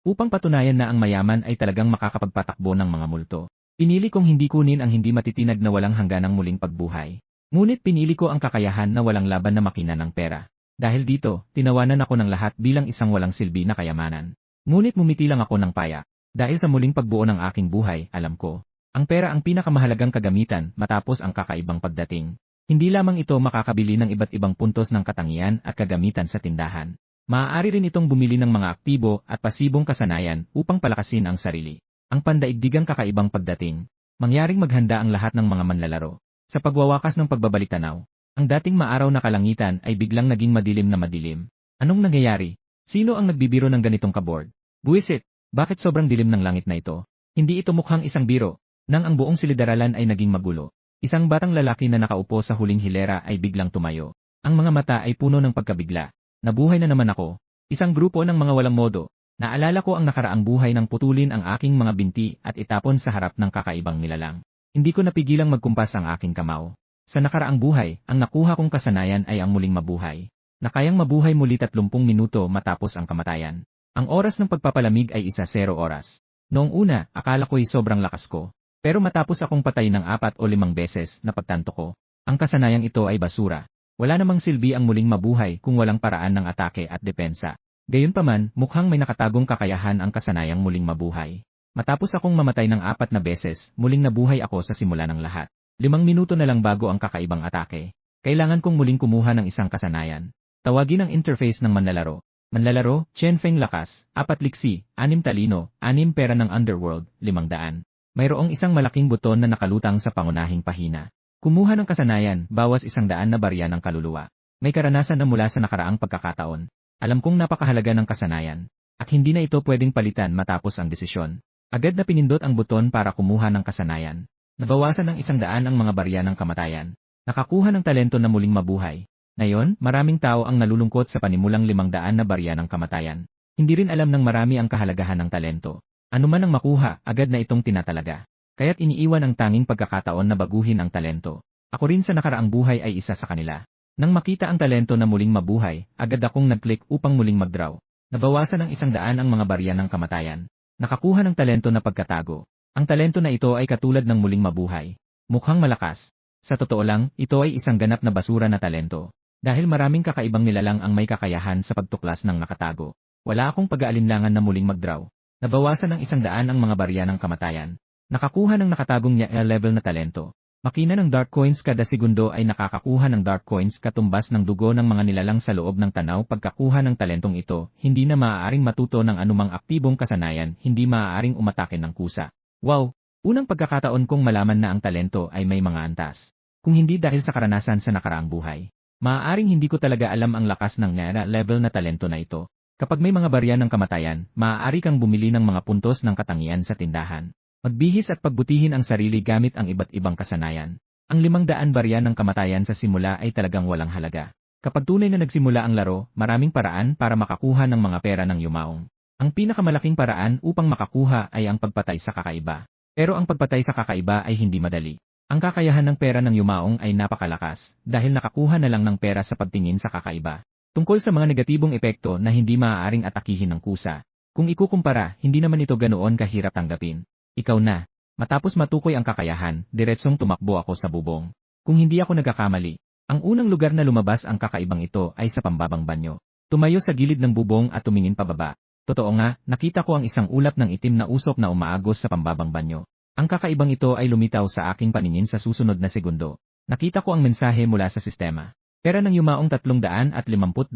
Upang patunayan na ang mayaman ay talagang makakapagpatakbo ng mga multo. Pinili kong hindi kunin ang hindi matitinag na walang hangganang muling pagbuhay. Ngunit pinili ko ang kakayahan na walang laban na makina ng pera. Dahil dito, tinawanan ako ng lahat bilang isang walang silbi na kayamanan. Ngunit mumiti lang ako ng payak. Dahil sa muling pagbuo ng aking buhay, alam ko, ang pera ang pinakamahalagang kagamitan matapos ang kakaibang pagdating. Hindi lamang ito makakabili ng iba't ibang puntos ng katangian at kagamitan sa tindahan. Maaari rin itong bumili ng mga aktibo at pasibong kasanayan upang palakasin ang sarili. Ang pandaigdigang kakaibang pagdating. Mangyaring maghanda ang lahat ng mga manlalaro. Sa pagwawakas ng pagbabalik-tanaw, ang dating maaraw na kalangitan ay biglang naging madilim na madilim. Anong nangyayari? Sino ang nagbibiro ng ganitong kaboard? Buwisit! Bakit sobrang dilim ng langit na ito? Hindi ito mukhang isang biro, nang ang buong silid-aralan ay naging magulo. Isang batang lalaki na nakaupo sa huling hilera ay biglang tumayo. Ang mga mata ay puno ng pagkabigla. Nabuhay na naman ako. Isang grupo ng mga walang modo. Naalala ko ang nakaraang buhay ng putulin ang aking mga binti at itapon sa harap ng kakaibang nilalang. Hindi ko napigilang magkumpas ang aking kamao. Sa nakaraang buhay, ang nakuha kong kasanayan ay ang muling mabuhay. Na kayang mabuhay muli 30 minuto matapos ang kamatayan. Ang oras ng pagpapalamig ay 1:00 oras. Noong una, akala ko'y sobrang lakas ko. Pero matapos akong patay ng 4 o 5 beses, napagtanto ko, ang kasanayang ito ay basura. Wala namang silbi ang muling mabuhay kung walang paraan ng atake at depensa. Gayunpaman, mukhang may nakatagong kakayahan ang kasanayang muling mabuhay. Matapos akong mamatay ng 4 na beses, muling nabuhay ako sa simula ng lahat. 5 minuto na lang bago ang kakaibang atake. Kailangan kong muling kumuha ng isang kasanayan. Tawagin ang interface ng manlalaro. Manlalaro, Chen Feng lakas, 4 liksi, 6 talino, 6 pera ng underworld, 500. Mayroong isang malaking buton na nakalutang sa pangunahing pahina. Kumuha ng kasanayan, bawas 100 na barya ng kaluluwa. May karanasan na mula sa nakaraang pagkakataon. Alam kong napakahalaga ng kasanayan. At hindi na ito pwedeng palitan matapos ang desisyon. Agad na pinindot ang buton para kumuha ng kasanayan. Nabawasan ng 100 ang mga barya ng kamatayan. Nakakuha ng talento na muling mabuhay. Ngayon, maraming tao ang nalulungkot sa panimulang 500 na barya ng kamatayan. Hindi rin alam ng marami ang kahalagahan ng talento. Ano man ang makuha, agad na itong tinatalaga. Kaya't iniiwan ang tanging pagkakataon na baguhin ang talento. Ako rin sa nakaraang buhay ay isa sa kanila. Nang makita ang talento na muling mabuhay, agad akong nag-click upang muling mag-draw. Nabawasan ng 100 ang mga barya ng kamatayan. Nakakuha ng talento na pagkatago. Ang talento na ito ay katulad ng muling mabuhay. Mukhang malakas. Sa totoo lang, ito ay isang ganap na basura na talento. Dahil maraming kakaibang nilalang ang may kakayahan sa pagtuklas ng nakatago. Wala akong pag-aalinlangan na muling mag-draw. Nabawasan ng 100 ang mga barya ng kamatayan. Nakakuha ng nakatagong niya level na talento. Makina ng dark coins kada segundo ay nakakakuha ng dark coins katumbas ng dugo ng mga nilalang sa loob ng tanaw. Pagkakuha ng talentong ito, hindi na maaaring matuto ng anumang aktibong kasanayan, hindi maaaring umatake ng kusa. Wow! Unang pagkakataon kong malaman na ang talento ay may mga antas. Kung hindi dahil sa karanasan sa nakaraang buhay. Maaaring hindi ko talaga alam ang lakas ng level na talento na ito. Kapag may mga barya ng kamatayan, maaari kang bumili ng mga puntos ng katangian sa tindahan. Magbihis at pagbutihin ang sarili gamit ang iba't ibang kasanayan. Ang 500 barya ng kamatayan sa simula ay talagang walang halaga. Kapag tunay na nagsimula ang laro, maraming paraan para makakuha ng mga pera ng yumaong. Ang pinakamalaking paraan upang makakuha ay ang pagpatay sa kakaiba. Pero ang pagpatay sa kakaiba ay hindi madali. Ang kakayahan ng pera ng yumaong ay napakalakas dahil nakakuha na lang ng pera sa pagtingin sa kakaiba. Tungkol sa mga negatibong epekto na hindi maaaring atakihin ng kusa. Kung ikukumpara, hindi naman ito ganoon kahirap tanggapin. Ikaw na. Matapos matukoy ang kakayahan, diretsong tumakbo ako sa bubong. Kung hindi ako nagkakamali, ang unang lugar na lumabas ang kakaibang ito ay sa pambabang banyo. Tumayo sa gilid ng bubong at tumingin pababa. Totoo nga, nakita ko ang isang ulap ng itim na usok na umaagos sa pambabang banyo. Ang kakaibang ito ay lumitaw sa aking paningin sa susunod na segundo. Nakita ko ang mensahe mula sa sistema. Pera ng yumaong 352.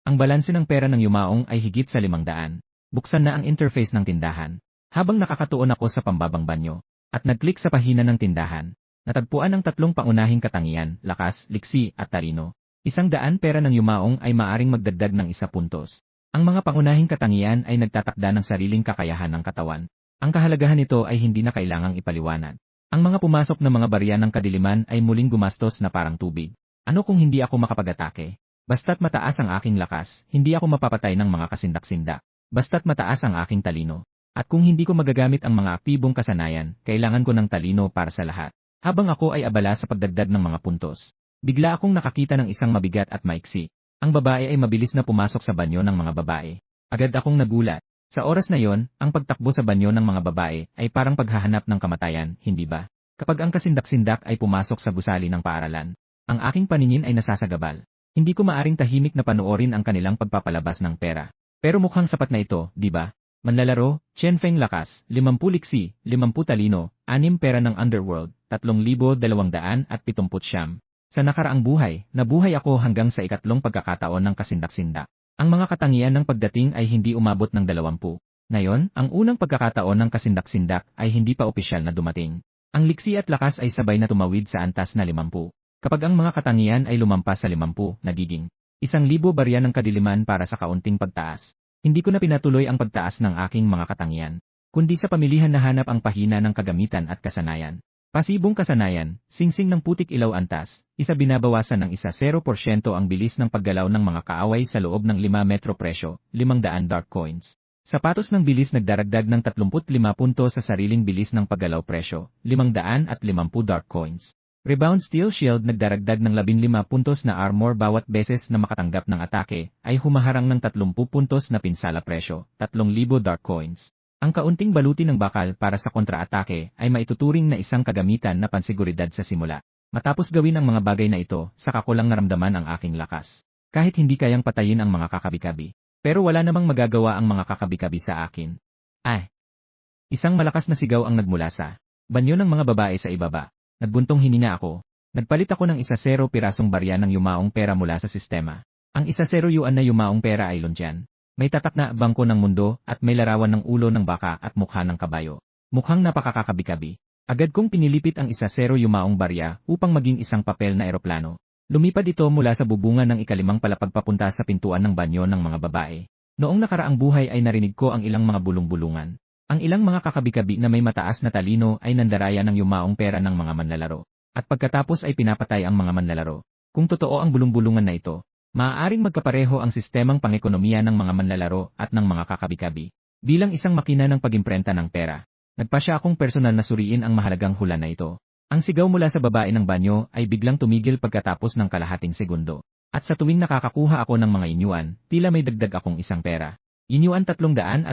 Ang balanse ng pera ng yumaong ay higit sa 500. Buksan na ang interface ng tindahan. Habang nakakatuon ako sa pambabang banyo, at nag-click sa pahina ng tindahan, natagpuan ang 3 pangunahing katangian, lakas, liksi, at talino. 100 pera ng yumaong ay maaring magdagdag ng 1 puntos. Ang mga pangunahing katangian ay nagtatakda ng sariling kakayahan ng katawan. Ang kahalagahan nito ay hindi na kailangang ipaliwanag. Ang mga pumasok na mga barya ng kadiliman ay muling gumastos na parang tubig. Ano kung hindi ako makapag-atake? Basta't mataas ang aking lakas, hindi ako mapapatay ng mga kasindak-sindak. Basta't mataas ang aking talino. At kung hindi ko magagamit ang mga aktibong kasanayan, kailangan ko ng talino para sa lahat. Habang ako ay abala sa pagdagdag ng mga puntos, bigla akong nakakita ng isang mabigat at maiksi. Ang babae ay mabilis na pumasok sa banyo ng mga babae. Agad akong nagulat. Sa oras na yon, ang pagtakbo sa banyo ng mga babae ay parang paghahanap ng kamatayan, hindi ba? Kapag ang kasindak-sindak ay pumasok sa gusali ng paaralan, ang aking paningin ay nasasagabal. Hindi ko maaring tahimik na panoorin ang kanilang pagpapalabas ng pera. Pero mukhang sapat na ito, di ba? Manlalaro, Chen Feng lakas, 50 liksi, 50 talino, 6 pera ng underworld, 3,270. Sa nakaraang buhay, nabuhay ako hanggang sa ikatlong pagkakataon ng kasindak-sindak. Ang mga katangian ng pagdating ay hindi umabot ng 20. Ngayon, ang unang pagkakataon ng kasindak-sindak ay hindi pa opisyal na dumating. Ang liksi at lakas ay sabay na tumawid sa antas na 50. Kapag ang mga katangian ay lumampas sa 50, nagiging 1,000 barya ng kadiliman para sa kaunting pagtaas. Hindi ko na pinatuloy ang pagtaas ng aking mga katangian, kundi sa pamilihan na hanap ang pahina ng kagamitan at kasanayan. Pasibong kasanayan, singsing ng putik ilaw antas, isa binabawasan ng 0% ang bilis ng paggalaw ng mga kaaway sa loob ng 5 metro presyo, 500 dark coins. Sapatos ng bilis nagdaragdag ng 35 punto sa sariling bilis ng paggalaw presyo, 550 dark coins. Rebound Steel Shield nagdaragdag ng 15 puntos na armor bawat beses na makatanggap ng atake, ay humaharang ng 30 puntos na pinsala presyo, 3,000 dark coins. Ang kaunting baluti ng bakal para sa kontra-atake ay maituturing na isang kagamitan na pansiguridad sa simula. Matapos gawin ang mga bagay na ito, saka ko lang naramdaman ang aking lakas. Kahit hindi kayang patayin ang mga kakabi-kabi. Pero wala namang magagawa ang mga kakabi-kabi sa akin. Ay! Isang malakas na sigaw ang nagmula sa banyo ng mga babae sa ibaba. Nagbuntong hininga ako. Nagpalit ako ng 1-0 pirasong barya ng yumaong pera mula sa sistema. Ang 1-0 yuan na yumaong pera ay Londian. May tatak na bangko ng mundo at may larawan ng ulo ng baka at mukha ng kabayo. Mukhang napakakakabi-kabi. Agad kong pinilipit ang 1-0 yumaong barya upang maging isang papel na eroplano. Lumipad ito mula sa bubungan ng ikalimang palapag papunta sa pintuan ng banyo ng mga babae. Noong nakaraang buhay ay narinig ko ang ilang mga bulong-bulungan. Ang ilang mga kakabi-kabi na may mataas na talino ay nandaraya ng yumaong pera ng mga manlalaro. At pagkatapos ay pinapatay ang mga manlalaro. Kung totoo ang bulong-bulungan na ito, maaaring magkapareho ang sistemang pangekonomiya ng mga manlalaro at ng mga kakabi-kabi. Bilang isang makina ng pagimprenta ng pera, nagpasya akong personal na suriin ang mahalagang hula na ito. Ang sigaw mula sa babae ng banyo ay biglang tumigil pagkatapos ng kalahating segundo. At sa tuwing nakakakuha ako ng mga inyuan, tila may dagdag akong isang pera. Inyuan 352.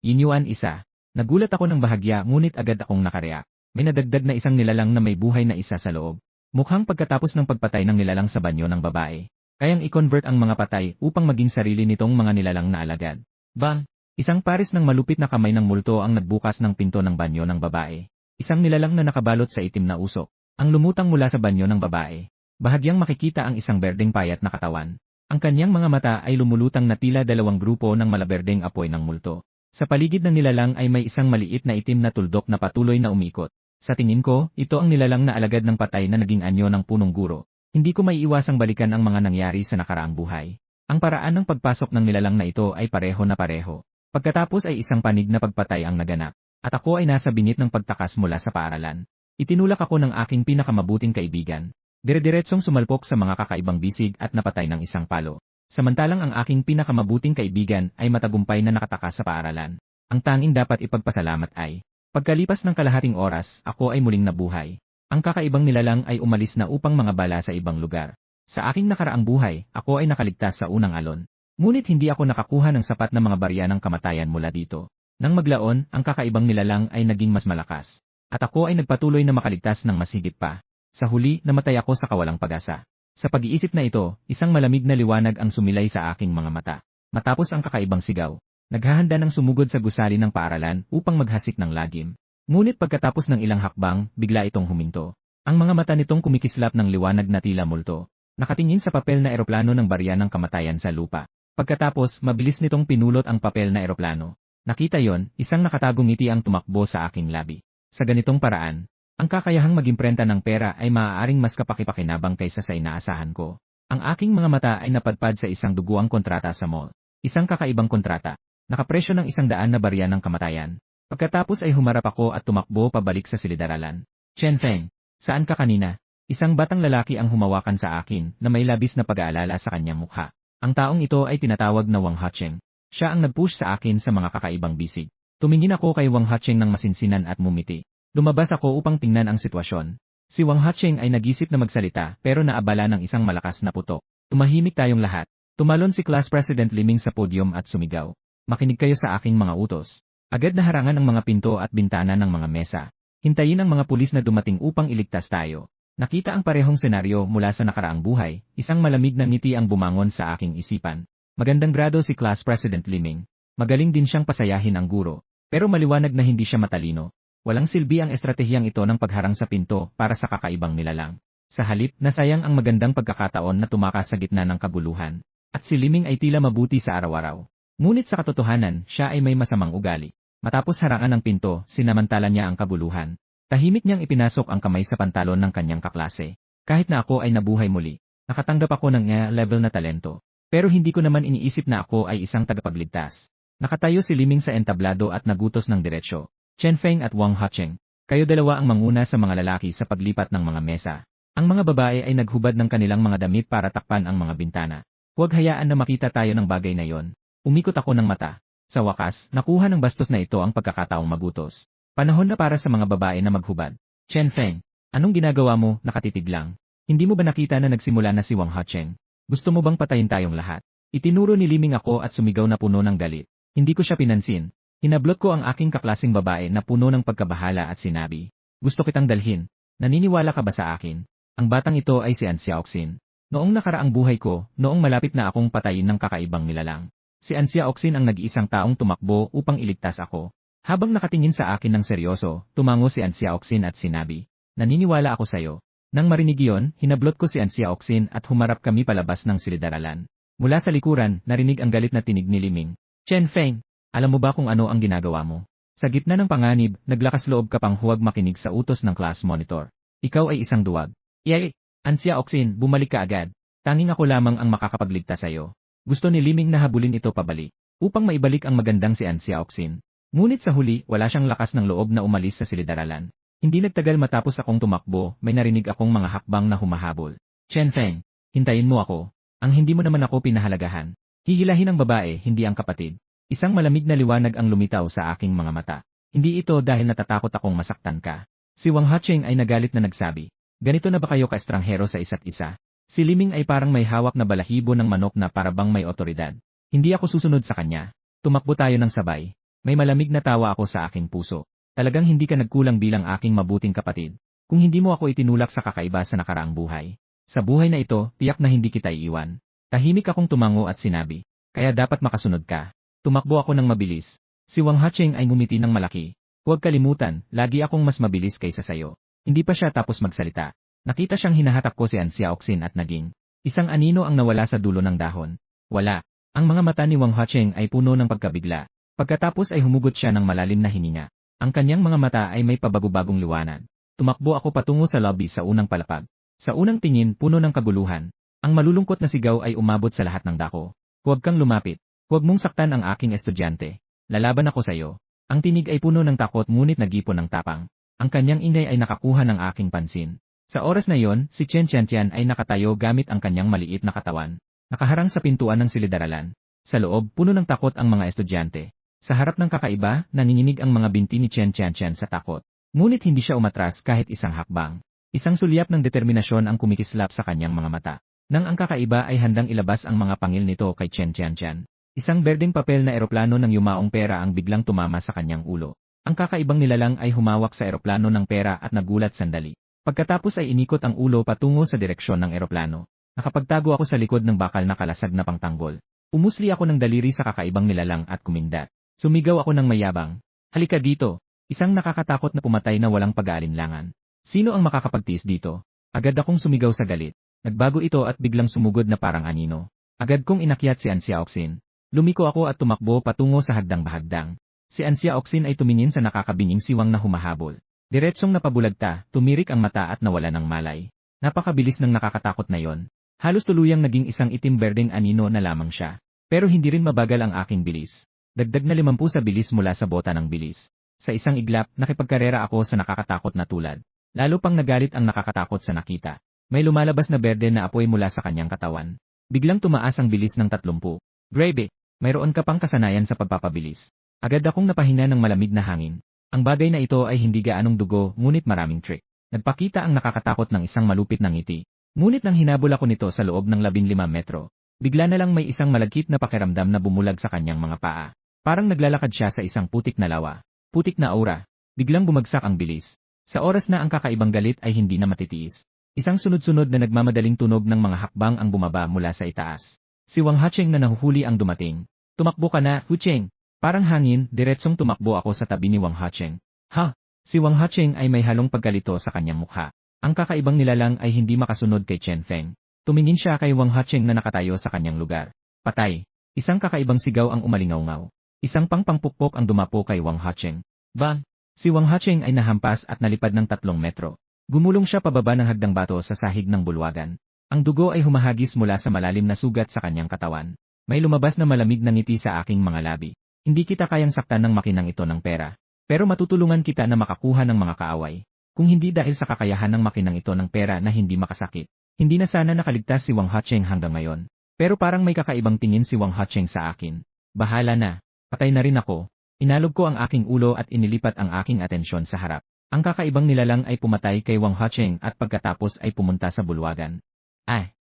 Inyuan 1. Nagulat ako ng bahagya ngunit agad akong nakareak. May nadagdag na isang nilalang na may buhay na isa sa loob. Mukhang pagkatapos ng pagpatay ng nilalang sa banyo ng babae, kayang i-convert ang mga patay upang maging sarili nitong mga nilalang na alagad. Bang! Isang pares ng malupit na kamay ng multo ang nagbukas ng pinto ng banyo ng babae. Isang nilalang na nakabalot sa itim na usok, ang lumutang mula sa banyo ng babae. Bahagyang makikita ang isang berdeng payat na katawan. Ang kanyang mga mata ay lumulutang na tila dalawang grupo ng malaberdeng apoy ng multo. Sa paligid ng nilalang ay may isang maliit na itim na tuldok na patuloy na umikot. Sa tingin ko, ito ang nilalang na alagad ng patay na naging anyo ng punong guro. Hindi ko maiiwasang balikan ang mga nangyari sa nakaraang buhay. Ang paraan ng pagpasok ng nilalang na ito ay pareho na pareho. Pagkatapos ay isang panig na pagpatay ang naganap. At ako ay nasa binit ng pagtakas mula sa paaralan. Itinulak ako ng aking pinakamabuting kaibigan. Dire-diretsong sumalpok sa mga kakaibang bisig at napatay ng isang palo. Samantalang ang aking pinakamabuting kaibigan ay matagumpay na nakatakas sa paaralan. Ang tanging dapat ipagpasalamat ay, pagkalipas ng kalahating oras, ako ay muling nabuhay. Ang kakaibang nilalang ay umalis na upang mga bala sa ibang lugar. Sa aking nakaraang buhay, ako ay nakaligtas sa unang alon. Ngunit hindi ako nakakuha ng sapat na mga barya ng kamatayan mula dito. Nang maglaon, ang kakaibang nilalang ay naging mas malakas. At ako ay nagpatuloy na makaligtas ng mas higit pa. Sa huli, namatay ako sa kawalang pag-asa. Sa pag-iisip na ito, isang malamig na liwanag ang sumilay sa aking mga mata. Matapos ang kakaibang sigaw, naghahanda ng sumugod sa gusali ng paaralan upang maghasik ng lagim. Ngunit pagkatapos ng ilang hakbang, bigla itong huminto. Ang mga mata nitong kumikislap ng liwanag na tila multo. Nakatingin sa papel na eroplano ng barya ng kamatayan sa lupa. Pagkatapos, mabilis nitong pinulot ang papel na eroplano. Nakita yon, isang nakatagong ngiti ang tumakbo sa aking labi. Sa ganitong paraan, ang kakayahang magimprenta ng pera ay maaaring mas kapakipakinabang kaysa sa inaasahan ko. Ang aking mga mata ay napadpad sa isang duguang kontrata sa mall. Isang kakaibang kontrata. Nakapresyo ng 100 na barya ng kamatayan. Pagkatapos ay humarap ako at tumakbo pabalik sa silid-aralan. Chen Feng, saan ka kanina? Isang batang lalaki ang humawakan sa akin na may labis na pag-aalala sa kanyang mukha. Ang taong ito ay tinatawag na Wang Hacheng. Siya ang nag-push sa akin sa mga kakaibang bisig. Tumingin ako kay Wang Hacheng ng masinsinan at mumiti. Lumabas ako upang tingnan ang sitwasyon. Si Wang Hacheng ay nag-isip na magsalita pero naabala ng isang malakas na putok. Tumahimik tayong lahat. Tumalon si Class President Liming sa podium at sumigaw. Makinig kayo sa aking mga utos. Agad na harangan ang mga pinto at bintana ng mga mesa. Hintayin ang mga pulis na dumating upang iligtas tayo. Nakita ang parehong senaryo mula sa nakaraang buhay, isang malamig na ngiti ang bumangon sa aking isipan. Magandang grado si Class President Liming. Magaling din siyang pasayahin ang guro. Pero maliwanag na hindi siya matalino. Walang silbi ang estratehiyang ito ng pagharang sa pinto para sa kakaibang nilalang. Sa halip, nasayang ang magandang pagkakataon na tumakas sa gitna ng kaguluhan. At si Liming ay tila mabuti sa araw-araw. Ngunit sa katotohanan, siya ay may masamang ugali. Matapos harangan ng pinto, sinamantala niya ang kaguluhan. Tahimik niyang ipinasok ang kamay sa pantalon ng kanyang kaklase. Kahit na ako ay nabuhay muli, nakatanggap ako ng level na talento. Pero hindi ko naman iniisip na ako ay isang tagapagligtas. Nakatayo si Liming sa entablado at nagutos ng diretsyo. Chen Feng at Wang Hacheng, kayo dalawa ang manguna sa mga lalaki sa paglipat ng mga mesa. Ang mga babae ay naghubad ng kanilang mga damit para takpan ang mga bintana. Huwag hayaan na makita tayo ng bagay na yon. Umikot ako ng mata. Sa wakas, nakuha ng bastos na ito ang pagkakataong magutos. Panahon na para sa mga babae na maghubad. Chen Feng, anong ginagawa mo, nakatitig lang? Hindi mo ba nakita na nagsimula na si Wang Hacheng? Gusto mo bang patayin tayong lahat? Itinuro ni Liming ako at sumigaw na puno ng galit. Hindi ko siya pinansin. Hinablot ko ang aking kaklasing babae na puno ng pagkabahala at sinabi, gusto kitang dalhin. Naniniwala ka ba sa akin? Ang batang ito ay si An Xiaoxin. Noong nakaraang buhay ko, noong malapit na akong patayin ng kakaibang nilalang. Si An Xiaoxin ang nag-iisang taong tumakbo upang iligtas ako. Habang nakatingin sa akin ng seryoso, tumango si An Xiaoxin at sinabi, naniniwala ako sa'yo. Nang marinig iyon, hinablot ko si An Xiaoxin at humarap kami palabas ng silid-aralan. Mula sa likuran, narinig ang galit na tinig ni Liming. Chen Feng, alam mo ba kung ano ang ginagawa mo? Sa gitna ng panganib, naglakas loob ka pang huwag makinig sa utos ng class monitor. Ikaw ay isang duwag. Yay! An Xiaoxin, bumalik ka agad. Tanging ako lamang ang makakapagligtas sa'yo. Gusto ni Liming na habulin ito pabalik, upang maibalik ang magandang si An Xiaoxin. Ngunit sa huli, wala siyang lakas ng loob na umalis sa silid-aralan. Hindi nagtagal matapos akong tumakbo, may narinig akong mga hakbang na humahabol. Chen Feng, hintayin mo ako. Ang hindi mo naman ako pinahalagahan. Hihilahin ang babae, hindi ang kapatid. Isang malamig na liwanag ang lumitaw sa aking mga mata. Hindi ito dahil natatakot akong masaktan ka. Si Wang Hacheng ay nagalit na nagsabi, ganito na ba kayo kaestranghero sa isa't isa? Si Liming ay parang may hawak na balahibo ng manok na parabang may otoridad. Hindi ako susunod sa kanya. Tumakbo tayo ng sabay. May malamig na tawa ako sa aking puso. Talagang hindi ka nagkulang bilang aking mabuting kapatid. Kung hindi mo ako itinulak sa kakaiba sa nakaraang buhay. Sa buhay na ito, tiyak na hindi kita iiwan. Tahimik akong tumango at sinabi, kaya dapat makasunod ka. Tumakbo ako ng mabilis. Si Wang Hacheng ay ngumiti ng malaki. Huwag kalimutan, lagi akong mas mabilis kaysa sayo. Hindi pa siya tapos magsalita. Nakita siyang hinahatak ko si An Xiaoxin at naging isang anino ang nawala sa dulo ng dahon. Wala. Ang mga mata ni Wang Hacheng ay puno ng pagkabigla. Pagkatapos ay humugot siya ng malalim na hininga. Ang kanyang mga mata ay may pabago-bagong liwanag. Tumakbo ako patungo sa lobby sa unang palapag. Sa unang tingin, puno ng kaguluhan. Ang malulungkot na sigaw ay umabot sa lahat ng dako. Huwag kang lumapit. Huwag mong saktan ang aking estudyante. Lalaban ako sa iyo. Ang tinig ay puno ng takot ngunit nagipon ng tapang. Ang kanyang ingay ay nakakuha ng aking pansin. Sa oras na yon, si Chen Tiantian ay nakatayo gamit ang kanyang maliit na katawan. Nakaharang sa pintuan ng silid-aralan. Sa loob, puno ng takot ang mga estudyante. Sa harap ng kakaiba, nanginginig ang mga binti ni Chen Tiantian sa takot. Ngunit hindi siya umatras kahit isang hakbang. Isang sulyap ng determinasyon ang kumikislap sa kanyang mga mata. Nang ang kakaiba ay handang ilabas ang mga pangil nito kay Chen Tiantian. Isang berdeng papel na eroplano ng yumaong pera ang biglang tumama sa kanyang ulo. Ang kakaibang nilalang ay humawak sa eroplano ng pera at nagulat sandali. Pagkatapos ay inikot ang ulo patungo sa direksyon ng eroplano. Nakapagtago ako sa likod ng bakal na kalasag na pangtanggol. Umusli ako ng daliri sa kakaibang nilalang at kumindat. Sumigaw ako ng mayabang. Halika dito. Isang nakakatakot na pumatay na walang pag-aalinlangan. Sino ang makakapagtiis dito? Agad akong sumigaw sa galit. Nagbago ito at biglang sumugod na parang anino. Agad kong inakyat si An Xiaoxin. Lumiko ako at tumakbo patungo sa hagdang-bahagdang. Si An Xiaoxin ay tumingin sa nakakabinging siwang na humahabol. Diretsong napabulagta, tumirik ang mata at nawala ng malay. Napakabilis ng nakakatakot na yon. Halos tuluyang naging isang itim-berdeng anino na lamang siya. Pero hindi rin mabagal ang aking bilis. Dagdag na 50 sa bilis mula sa bota ng bilis. Sa isang iglap, nakipagkarera ako sa nakakatakot na tulad. Lalo pang nagalit ang nakakatakot sa nakita. May lumalabas na berde na apoy mula sa kanyang katawan. Biglang tumaas ang bilis ng 30. Grabe, mayroon ka pang kasanayan sa pagpapabilis. Agad akong napahinga ng malamig na hangin. Ang bagay na ito ay hindi gaanong dugo, ngunit maraming trick. Nagpakita ang nakakatakot ng isang malupit na ngiti. Ngunit nang hinabol ako nito sa loob ng 15 metro, bigla na lang may isang malagkit na pakiramdam na bumulag sa kanyang mga paa. Parang naglalakad siya sa isang putik na lawa. Putik na aura. Biglang bumagsak ang bilis. Sa oras na ang kakaibang galit ay hindi na matitiis. Isang sunod-sunod na nagmamadaling tunog ng mga hakbang ang bumaba mula sa itaas. Si Wang Hacheng na nahuhuli ang dumating. Tumakbo ka na, Hu Cheng. Parang hangin, diretsong tumakbo ako sa tabi ni Wang Hacheng. Ha? Si Wang Hacheng ay may halong pagkalito sa kanyang mukha. Ang kakaibang nilalang ay hindi makasunod kay Chen Feng. Tumingin siya kay Wang Hacheng na nakatayo sa kanyang lugar. Patay. Isang kakaibang sigaw ang umalingaw-ngaw. Isang pangpangpukpok ang dumapo kay Wang Hacheng. Bang! Si Wang Hacheng ay nahampas at nalipad ng 3 metro. Gumulong siya pababa ng hagdang bato sa sahig ng bulwagan. Ang dugo ay humahagis mula sa malalim na sugat sa kanyang katawan. May lumabas na malamig na ngiti sa aking mga labi. Hindi kita kayang saktan ng makinang ito ng pera. Pero matutulungan kita na makakuha ng mga kaaway. Kung hindi dahil sa kakayahan ng makinang ito ng pera na hindi makasakit, hindi na sana nakaligtas si Wang Hacheng hanggang ngayon. Pero parang may kakaibang tingin si Wang Hacheng sa akin. Bahala na. Patay na rin ako. Inalog ko ang aking ulo at inilipat ang aking atensyon sa harap. Ang kakaibang nilalang ay pumatay kay Wang Hacheng at pagkatapos ay pumunta sa bulwagan. Ay!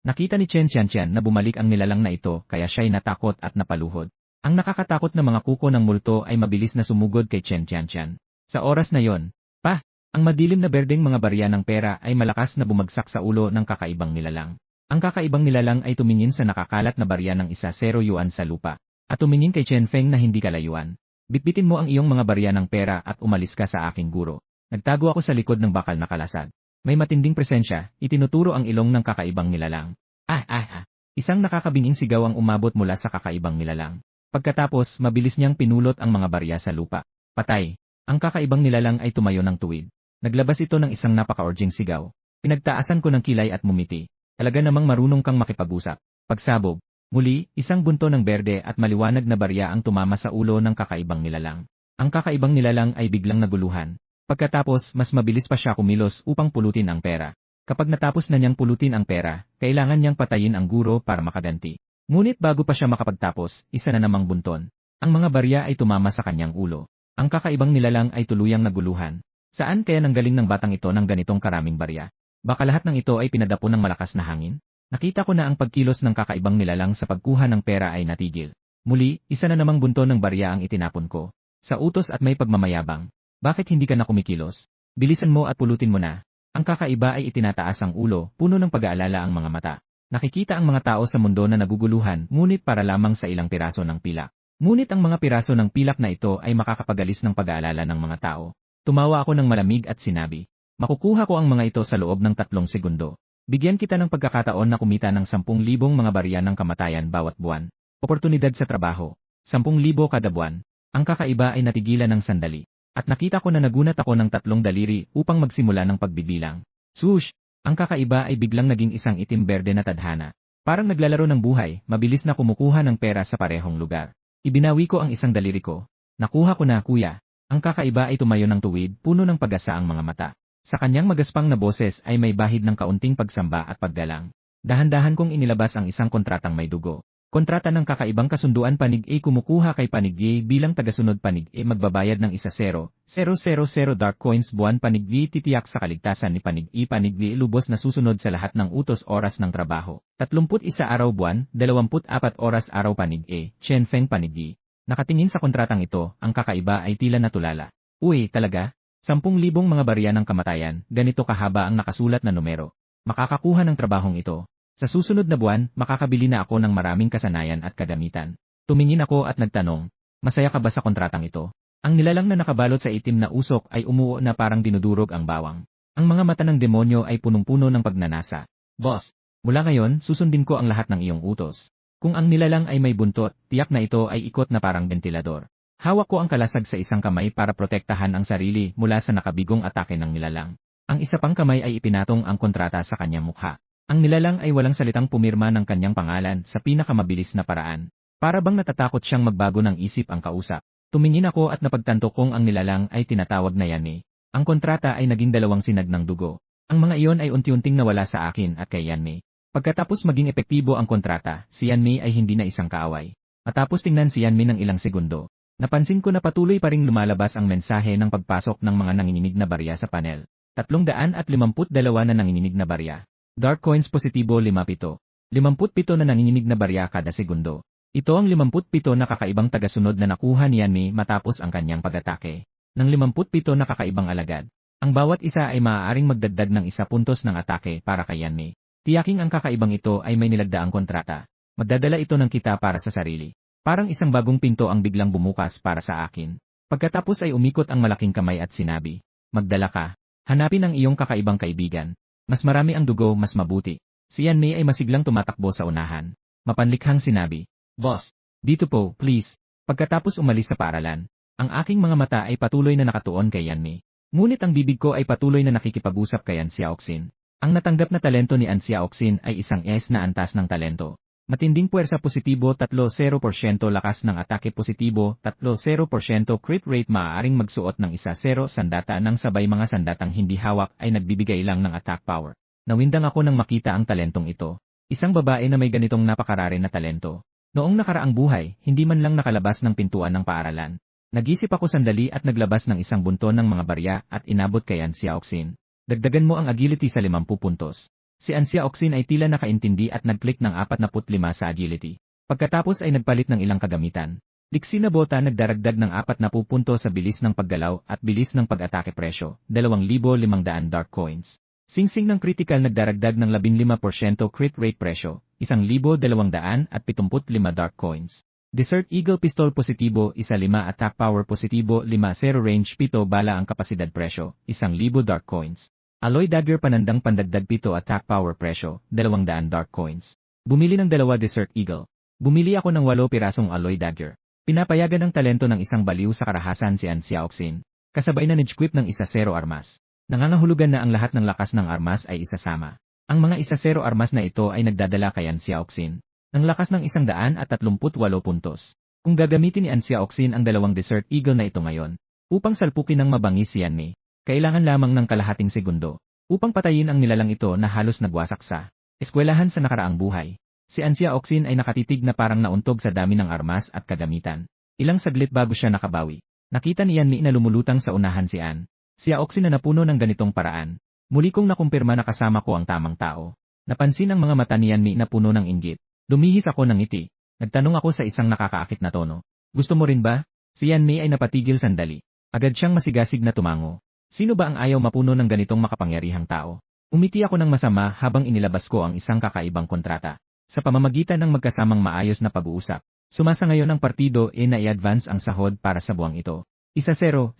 Nakita ni Chen Qianqian na bumalik ang nilalang na ito kaya siya'y natakot at napaluhod. Ang nakakatakot na mga kuko ng multo ay mabilis na sumugod kay Chen Qianqian. Sa oras na yon, ang madilim na berdeng mga barya ng pera ay malakas na bumagsak sa ulo ng kakaibang nilalang. Ang kakaibang nilalang ay tumingin sa nakakalat na barya ng 1 yuan sa lupa. At tumingin kay Chen Feng na hindi kalayuan. Bitbitin mo ang iyong mga barya ng pera at umalis ka sa aking guro. Nagtago ako sa likod ng bakal na kalasag. May matinding presensya, itinuturo ang ilong ng kakaibang nilalang. Isang nakakabinging sigaw ang umabot mula sa kakaibang nilalang. Pagkatapos, mabilis niyang pinulot ang mga barya sa lupa. Patay. Ang kakaibang nilalang ay tumayo ng tuwid. Naglabas ito ng isang napaka-urging sigaw. Pinagtaasan ko ng kilay at mumiti. Talaga namang marunong kang makipag-usap. Pagsabog. Muli, isang bunto ng berde at maliwanag na barya ang tumama sa ulo ng kakaibang nilalang. Ang kakaibang nilalang ay biglang naguluhan. Pagkatapos, mas mabilis pa siya kumilos upang pulutin ang pera. Kapag natapos na niyang pulutin ang pera, kailangan niyang patayin ang guro para makaganti. Ngunit bago pa siya makapagtapos, isa na namang bunton. Ang mga barya ay tumama sa kanyang ulo. Ang kakaibang nilalang ay tuluyang naguluhan. Saan kaya nanggaling ng batang ito ng ganitong karaming barya? Baka lahat ng ito ay pinadapo ng malakas na hangin? Nakita ko na ang pagkilos ng kakaibang nilalang sa pagkuha ng pera ay natigil. Muli, isa na namang bunto ng barya ang itinapon ko. Sa utos at may pagmamayabang. Bakit hindi ka na kumikilos? Bilisan mo at pulutin mo na. Ang kakaiba ay itinataas ang ulo, puno ng pag-aalala ang mga mata. Nakikita ang mga tao sa mundo na naguguluhan, ngunit para lamang sa ilang piraso ng pilak. Ngunit ang mga piraso ng pilak na ito ay makakapagalis ng pag-aalala ng mga tao. Tumawa ako ng malamig at sinabi, makukuha ko ang mga ito sa loob ng 3 segundo. Bigyan kita ng pagkakataon na kumita ng 10,000 mga barya ng kamatayan bawat buwan. Oportunidad sa trabaho. 10,000 kada buwan. Ang kakaiba ay natigilan ng sandali. At nakita ko na nagunat ako ng 3 daliri upang magsimula ng pagbibilang. Swoosh! Ang kakaiba ay biglang naging isang itim-berde na tadhana. Parang naglalaro ng buhay, mabilis na kumukuha ng pera sa parehong lugar. Ibinawi ko ang isang daliri ko. Nakuha ko na, kuya. Ang kakaiba ay tumayo ng tuwid, puno ng pag-asa ang mga mata. Sa kanyang magaspang na boses ay may bahid ng kaunting pagsamba at paggalang. Dahan-dahan kong inilabas ang isang kontratang may dugo. Kontrata ng kakaibang kasunduan Panig A kumukuha kay Panig A bilang tagasunod Panig A magbabayad ng 1,000,000 dark coins buwan Panig B titiyak sa kaligtasan ni Panig A Panig B lubos na susunod sa lahat ng utos oras ng trabaho. 31 araw buwan, 24 oras araw Panig A, Chen Feng Panig B. Nakatingin sa kontratang ito, ang kakaiba ay tila natulala. Uy, talaga? 10,000 mga barya ng kamatayan, ganito kahaba ang nakasulat na numero. Makakakuha ng trabahong ito. Sa susunod na buwan, makakabili na ako ng maraming kasanayan at kagamitan. Tumingin ako at nagtanong, masaya ka ba sa kontratang ito? Ang nilalang na nakabalot sa itim na usok ay umuo na parang dinudurog ang bawang. Ang mga mata ng demonyo ay punong-puno ng pagnanasa. Boss, mula ngayon, susundin ko ang lahat ng iyong utos. Kung ang nilalang ay may buntot, tiyak na ito ay ikot na parang ventilador. Hawak ko ang kalasag sa isang kamay para protektahan ang sarili mula sa nakabigong atake ng nilalang. Ang isa pang kamay ay ipinatong ang kontrata sa kanyang mukha. Ang nilalang ay walang salitang pumirma ng kanyang pangalan sa pinakamabilis na paraan. Para bang natatakot siyang magbago ng isip ang kausap. Tumingin ako at napagtanto kong ang nilalang ay tinatawag na Yanmei. Ang kontrata ay naging 2 sinag ng dugo. Ang mga iyon ay unti-unting nawala sa akin at kay Yanmei. Pagkatapos maging epektibo ang kontrata, si Yanmei ay hindi na isang kaaway. Matapos tingnan si Yanmei ng ilang segundo, napansin ko na patuloy pa ring lumalabas ang mensahe ng pagpasok ng mga nanginginig na barya sa panel. 352 na nanginginig na barya. Dark coins positibo 57. 57 na nanginginig na barya kada segundo. Ito ang 57 na kakaibang tagasunod na nakuha ni Yanmi matapos ang kanyang pag-atake. Ng 57 na kakaibang alagad, ang bawat isa ay maaaring magdagdag ng 1 puntos ng atake para kay Yanmi. Tiyaking ang kakaibang ito ay may nilagdaang kontrata. Magdadala ito ng kita para sa sarili. Parang isang bagong pinto ang biglang bumukas para sa akin. Pagkatapos ay umikot ang malaking kamay at sinabi, "Magdala ka. Hanapin ang iyong kakaibang kaibigan. Mas marami ang dugo, mas mabuti." Si Yanmi ay masiglang tumatakbo sa unahan. Mapanlikhang sinabi, "Boss, dito po, please." Pagkatapos umalis sa paaralan, ang aking mga mata ay patuloy na nakatuon kay Yanmi. Ngunit ang bibig ko ay patuloy na nakikipag-usap kay An Xiaoxin. Ang natanggap na talento ni An Xiaoxin ay isang S na antas ng talento. Matinding puwersa positibo 30%, lakas ng atake positibo 30%, crit rate maaaring magsuot ng 1-0 sandata ng sabay mga sandatang hindi hawak ay nagbibigay lang ng attack power. Nawindang ako nang makita ang talentong ito. Isang babae na may ganitong napakarare na talento. Noong nakaraang buhay, hindi man lang nakalabas ng pintuan ng paaralan. Nag-isip ako sandali at naglabas ng isang bunton ng mga barya at inabot kay An Xiaoxin. Dagdagan mo ang agility sa 50 puntos. Si An Xiaoxin ay tila nakaintindi at nag-click ng 45 sa agility. Pagkatapos ay nagpalit ng ilang kagamitan. Liksi na bota nagdaragdag ng 40 puntos sa bilis ng paggalaw at bilis ng pag-atake presyo, 2,500 dark coins. Singsing ng critical nagdaragdag ng 15% crit rate presyo, 1,275 dark coins. Desert Eagle Pistol positibo, 15 attack power positibo, 50 range 7 bala ang kapasidad presyo, 1,000 dark coins. Alloy Dagger panandang pandagdag 7 attack power presyo, 200 dark coins. Bumili ng 2 Desert Eagle. Bumili ako ng 8 pirasong Alloy Dagger. Pinapayagan ng talento ng isang baliw sa karahasan si An Xiaoxin. Kasabay na nag-equip ng 1-0 armas. Nangangahulugan na ang lahat ng lakas ng armas ay isasama. Ang mga 1-0 armas na ito ay nagdadala kay An Xiaoxin ng lakas ng 138 puntos. Kung gagamitin ni An Xiaoxin ang 2 Desert Eagle na ito ngayon, upang salpukin ng mabangis si Yanmi, kailangan lamang ng kalahating segundo upang patayin ang nilalang ito na halos nagwasak sa eskwelahan sa nakaraang buhay. Si An Xiaoxin ay nakatitig na parang nauntog sa dami ng armas at kagamitan. Ilang saglit bago siya nakabawi. Nakita ni Yanmi na lumulutang sa unahan si An Xiaoxin na napuno ng ganitong paraan. Muli kong nakumpirma na kasama ko ang tamang tao. Napansin ang mga mata ni Yanmi na puno ng inggit. Lumihis ako ng ngiti. Nagtanong ako sa isang nakakaakit na tono. "Gusto mo rin ba?" Si Yanmi ay napatigil sandali. Agad siyang masigasig na tumango. Sino ba ang ayaw mapuno ng ganitong makapangyarihang tao? Umiti ako ng masama habang inilabas ko ang isang kakaibang kontrata. Sa pamamagitan ng magkasamang maayos na pag-uusap, sumasangayon ang partido na i-advance ang sahod para sa buwang ito. 1-0,000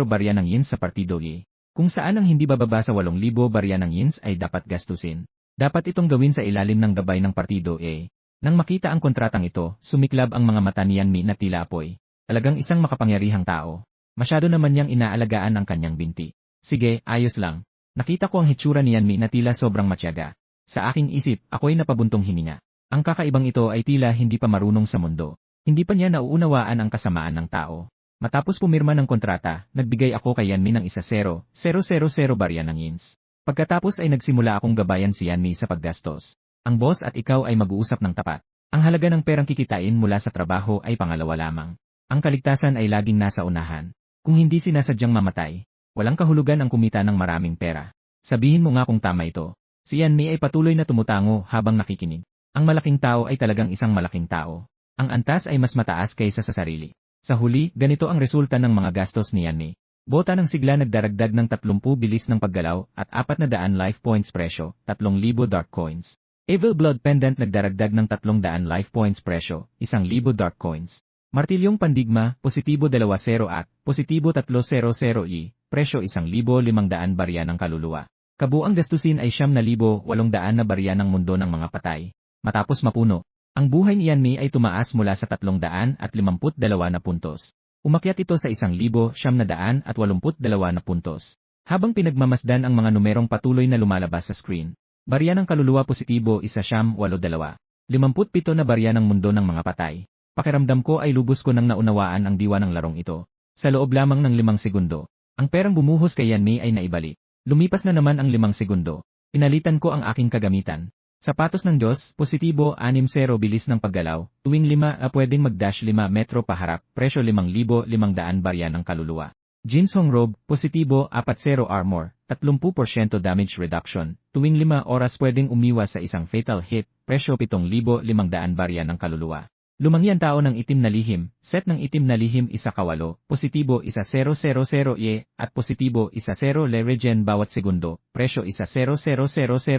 barya ng yins sa partido E. Kung saan ang hindi bababa sa 8,000 barya ng yins ay dapat gastusin. Dapat itong gawin sa ilalim ng gabay ng partido E. Nang makita ang kontratang ito, sumiklab ang mga mata ni Yanmi na tila apoy. Talagang isang makapangyarihang tao. Masyado naman niyang inaalagaan ang kanyang binti. Sige, ayos lang. Nakita ko ang hitsura ni Yanmi na tila sobrang matyaga. Sa aking isip, ako'y napabuntong hininga. Ang kakaibang ito ay tila hindi pa marunong sa mundo. Hindi pa niya nauunawaan ang kasamaan ng tao. Matapos pumirma ng kontrata, nagbigay ako kay Yanmi ng 1-0,000 barya ng yins. Pagkatapos ay nagsimula akong gabayan si Yanmi sa paggastos. Ang boss at ikaw ay mag-uusap ng tapat. Ang halaga ng perang kikitain mula sa trabaho ay pangalawa lamang. Ang kaligtasan ay laging nasa unahan. Kung hindi sinasadyang mamatay, walang kahulugan ang kumita ng maraming pera. Sabihin mo nga kung tama ito. Si Yanmi ay patuloy na tumutango habang nakikinig. Ang malaking tao ay talagang isang malaking tao. Ang antas ay mas mataas kaysa sa sarili. Sa huli, ganito ang resulta ng mga gastos ni Yanmi. Bota ng sigla nagdaragdag ng 30 bilis ng paggalaw at 400 life points presyo, 3,000 dark coins. Evil Blood Pendant nagdaragdag ng 300 life points presyo, 1,000 dark coins. Martilyong Pandigma, positibo 20 at positibo 300 presyo 1,500 barya ng kaluluwa. Kabuang gastusin ay 9,800 na barya ng mundo ng mga patay. Matapos mapuno, ang buhay ni Yanmi ay tumaas mula sa 352 na puntos. Umakyat ito sa 1,782 na puntos. Habang pinagmamasdan ang mga numerong patuloy na lumalabas sa screen. Barya ng kaluluwa positibo 1,782. 57 na barya ng mundo ng mga patay. Pakiramdam ko ay lubos ko nang naunawaan ang diwa ng larong ito. Sa loob lamang ng 5 segundo, ang perang bumuhos kay Yanmi ay naibalik. Lumipas na naman ang 5 segundo. Pinalitan ko ang aking kagamitan. Sapatos ng Diyos, positibo 6-0 bilis ng paggalaw, tuwing 5 pwedeng mag-dash 5 metro paharap, presyo 5,500 barya ng kaluluwa. Jinsong Robe, positibo 40 armor, 30% damage reduction, tuwing 5 oras pwedeng umiwas sa isang fatal hit, presyo 7,500 barya ng kaluluwa. Lumangyan tao ng itim na lihim, set ng itim na lihim 1-8, positibo 1-000 ye, at positibo 1-0 le regen bawat segundo, presyo 1-0-0-0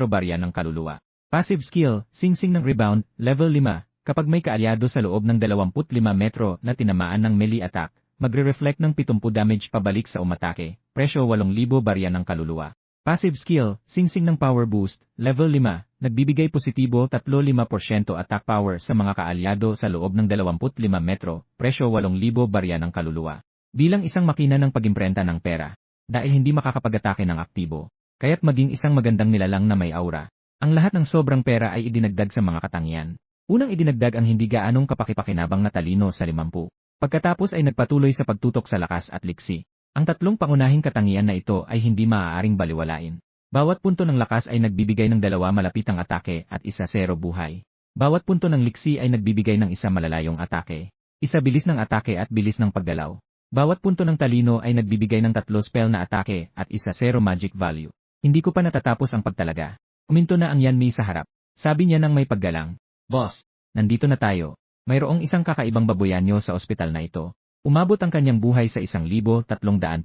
barya ng kaluluwa. Passive skill, singsing ng rebound, level 5, kapag may kaalyado sa loob ng 25 metro na tinamaan ng melee attack, magre-reflect ng 70 damage pabalik sa umatake, presyo 8,000 barya ng kaluluwa. Passive skill, singsing ng power boost, level 5, nagbibigay positibo 35% attack power sa mga kaalyado sa loob ng 25 metro, presyo 8,000 barya ng kaluluwa. Bilang isang makina ng pag-imprenta ng pera, dahil hindi makakapag-atake ng aktibo, kaya't maging isang magandang nilalang na may aura. Ang lahat ng sobrang pera ay idinagdag sa mga katangian. Unang idinagdag ang hindi gaanong kapakipakinabang na talino sa 50. Pagkatapos ay nagpatuloy sa pagtutok sa lakas at liksi. Ang tatlong pangunahing katangian na ito ay hindi maaaring baliwalain. Bawat punto ng lakas ay nagbibigay ng 2 malapitang atake at 1-0 buhay. Bawat punto ng liksi ay nagbibigay ng 1 malalayong atake. 1 bilis ng atake at bilis ng paggalaw. Bawat punto ng talino ay nagbibigay ng 3 spell na atake at 1-0 magic value. Hindi ko pa natatapos ang pagtalaga. Uminto na ang Yanmei sa harap. Sabi niya nang may paggalang, "Boss, nandito na tayo. Mayroong isang kakaibang baboyanyo sa ospital na ito. Umabot ang kanyang buhay sa 1,300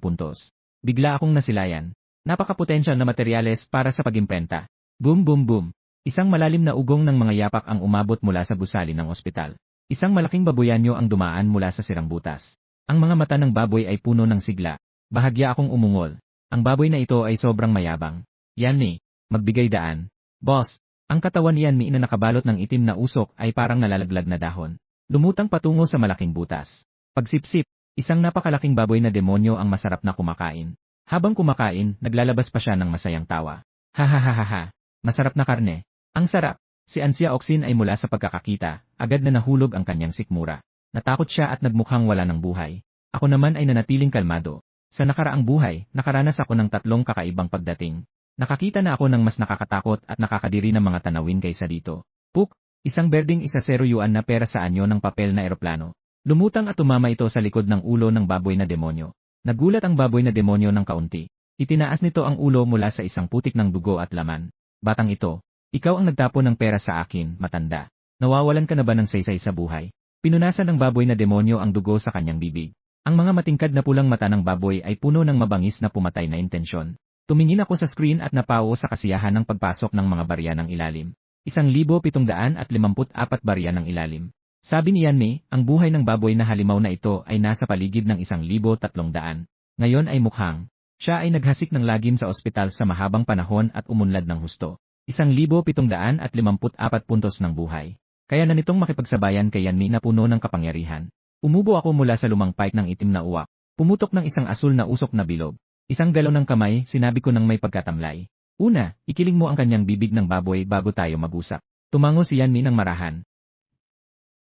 puntos. Bigla akong nasilayan. Napaka-potensyal na materyales para sa pag-imprenta. Boom boom boom. Isang malalim na ugong ng mga yapak ang umabot mula sa gusali ng ospital. Isang malaking baboyanyo ang dumaan mula sa sirang butas. Ang mga mata ng baboy ay puno ng sigla. Bahagya akong umungol. Ang baboy na ito ay sobrang mayabang. Yanmei, magbigay daan. Boss, ang katawan ni Yanmei na nakabalot ng itim na usok ay parang nalalaglag na dahon. Lumutang patungo sa malaking butas. Pagsipsip, isang napakalaking baboy na demonyo ang masarap na kumakain. Habang kumakain, naglalabas pa siya ng masayang tawa. Ha, masarap na karne. Ang sarap. Si Ansya Oxin ay mula sa pagkakakita, agad na nahulog ang kanyang sikmura. Natakot siya at nagmukhang wala ng buhay. Ako naman ay nanatiling kalmado. Sa nakaraang buhay, nakaranas ako ng 3 kakaibang pagdating. Nakakita na ako ng mas nakakatakot at nakakadiri ng mga tanawin kaysa dito. Puk, isang berdeng 1-0 yuan na pera sa anyo ng papel na eroplano. Lumutang at tumama ito sa likod ng ulo ng baboy na demonyo. Nagulat ang baboy na demonyo ng kaunti. Itinaas nito ang ulo mula sa isang putik ng dugo at laman. Batang ito, ikaw ang nagtapon ng pera sa akin, matanda. Nawawalan ka na ba ng saysay sa buhay? Pinunasan ng baboy na demonyo ang dugo sa kanyang bibig. Ang mga matingkad na pulang mata ng baboy ay puno ng mabangis na pumatay na intensyon. Tumingin ako sa screen at napao sa kasiyahan ng pagpasok ng mga barya ng ilalim. 1,754 barya ng ilalim. Sabi ni Yanmei, ang buhay ng baboy na halimaw na ito ay nasa paligid ng 1,300. Ngayon ay mukhang, siya ay naghasik ng lagim sa ospital sa mahabang panahon at umunlad ng husto. 1,754 puntos ng buhay. Kaya na nitong makipagsabayan kay Yanmei na puno ng kapangyarihan. Umubo ako mula sa lumang pipe ng itim na uwak. Pumutok ng isang asul na usok na bilog. Isang galaw ng kamay, sinabi ko nang may pagkatamlay. Una, ikiling mo ang kanyang bibig ng baboy bago tayo mag-usap. Tumango si Yanmei ng marahan.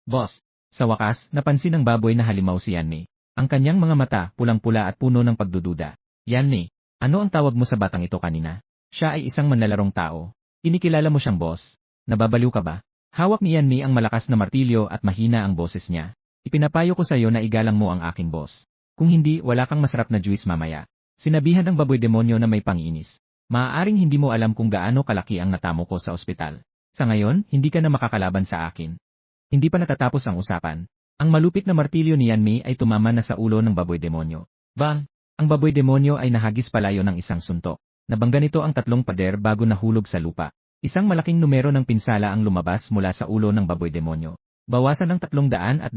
Boss, sa wakas, napansin ng baboy na halimaw si Yanmei. Ang kanyang mga mata, pulang-pula at puno ng pagdududa. Yanmei, ano ang tawag mo sa batang ito kanina? Siya ay isang manlalarong tao. Kinikilala mo siyang boss. Nababaliw ka ba? Hawak ni Yanmei ang malakas na martilyo at mahina ang boses niya. Ipinapayo ko sa iyo na igalang mo ang aking boss. Kung hindi, wala kang masarap na juice mamaya. Sinabihan ng baboy demonyo na may panginis. Maaaring hindi mo alam kung gaano kalaki ang natamo ko sa ospital. Sa ngayon, hindi ka na makakalaban sa akin. Hindi pa natatapos ang usapan. Ang malupit na martilyo ni Yanmei ay tumama na sa ulo ng baboy demonyo. Bang! Ang baboy demonyo ay nahagis palayo ng isang suntok. Nabangga nito ang 3 pader bago nahulog sa lupa. Isang malaking numero ng pinsala ang lumabas mula sa ulo ng baboy demonyo. Bawasan ng 325.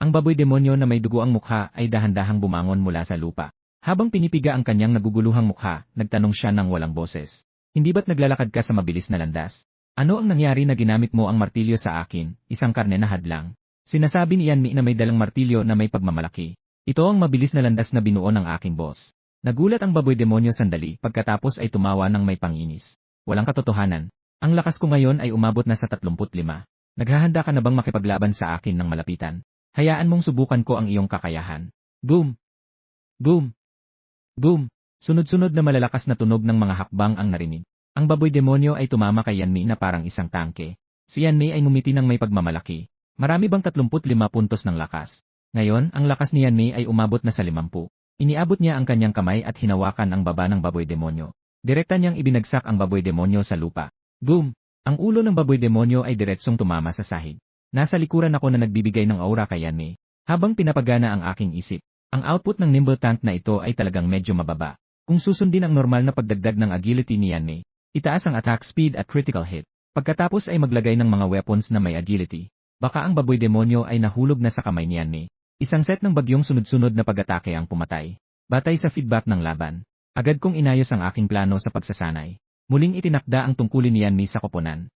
Ang baboy demonyo na may dugo ang mukha ay dahan-dahang bumangon mula sa lupa. Habang pinipiga ang kanyang naguguluhang mukha, nagtanong siya ng walang boses. Hindi ba't naglalakad ka sa mabilis na landas? Ano ang nangyari na ginamit mo ang martilyo sa akin, isang karne na hadlang? Sinasabi ni Yanmei na may dalang martilyo na may pagmamalaki. Ito ang mabilis na landas na binuo ng aking boss. Nagulat ang baboy demonyo sandali pagkatapos ay tumawa ng may panginis. Walang katotohanan. Ang lakas ko ngayon ay umabot na sa 35. Naghahanda ka na bang makipaglaban sa akin ng malapitan? Hayaan mong subukan ko ang iyong kakayahan. Boom! Boom! Boom! Sunod-sunod na malalakas na tunog ng mga hakbang ang narinig. Ang baboy demonyo ay tumama kay Yanmei na parang isang tangke. Si Yanmei ay ngumiti ng may pagmamalaki. Marami bang 35 puntos ng lakas? Ngayon, ang lakas ni Yanmei ay umabot na sa 50. Iniabot niya ang kanyang kamay at hinawakan ang baba ng baboy demonyo. Direkta niyang ibinagsak ang baboy demonyo sa lupa. Boom! Ang ulo ng baboy demonyo ay diretsong tumama sa sahig. Nasa likuran ako na nagbibigay ng aura kay Yanmei. Habang pinapagana ang aking isip, ang output ng Nimble Tank na ito ay talagang medyo mababa. Kung susundin ang normal na pagdagdag ng agility ni Yanmei, itaas ang attack speed at critical hit. Pagkatapos ay maglagay ng mga weapons na may agility, baka ang baboy demonyo ay nahulog na sa kamay ni Yanmei. Isang set ng bagyong sunod-sunod na pag-atake ang pumatay. Batay sa feedback ng laban, agad kong inayos ang aking plano sa pagsasanay. Muling itinakda ang tungkulin ni Yanmei sa koponan.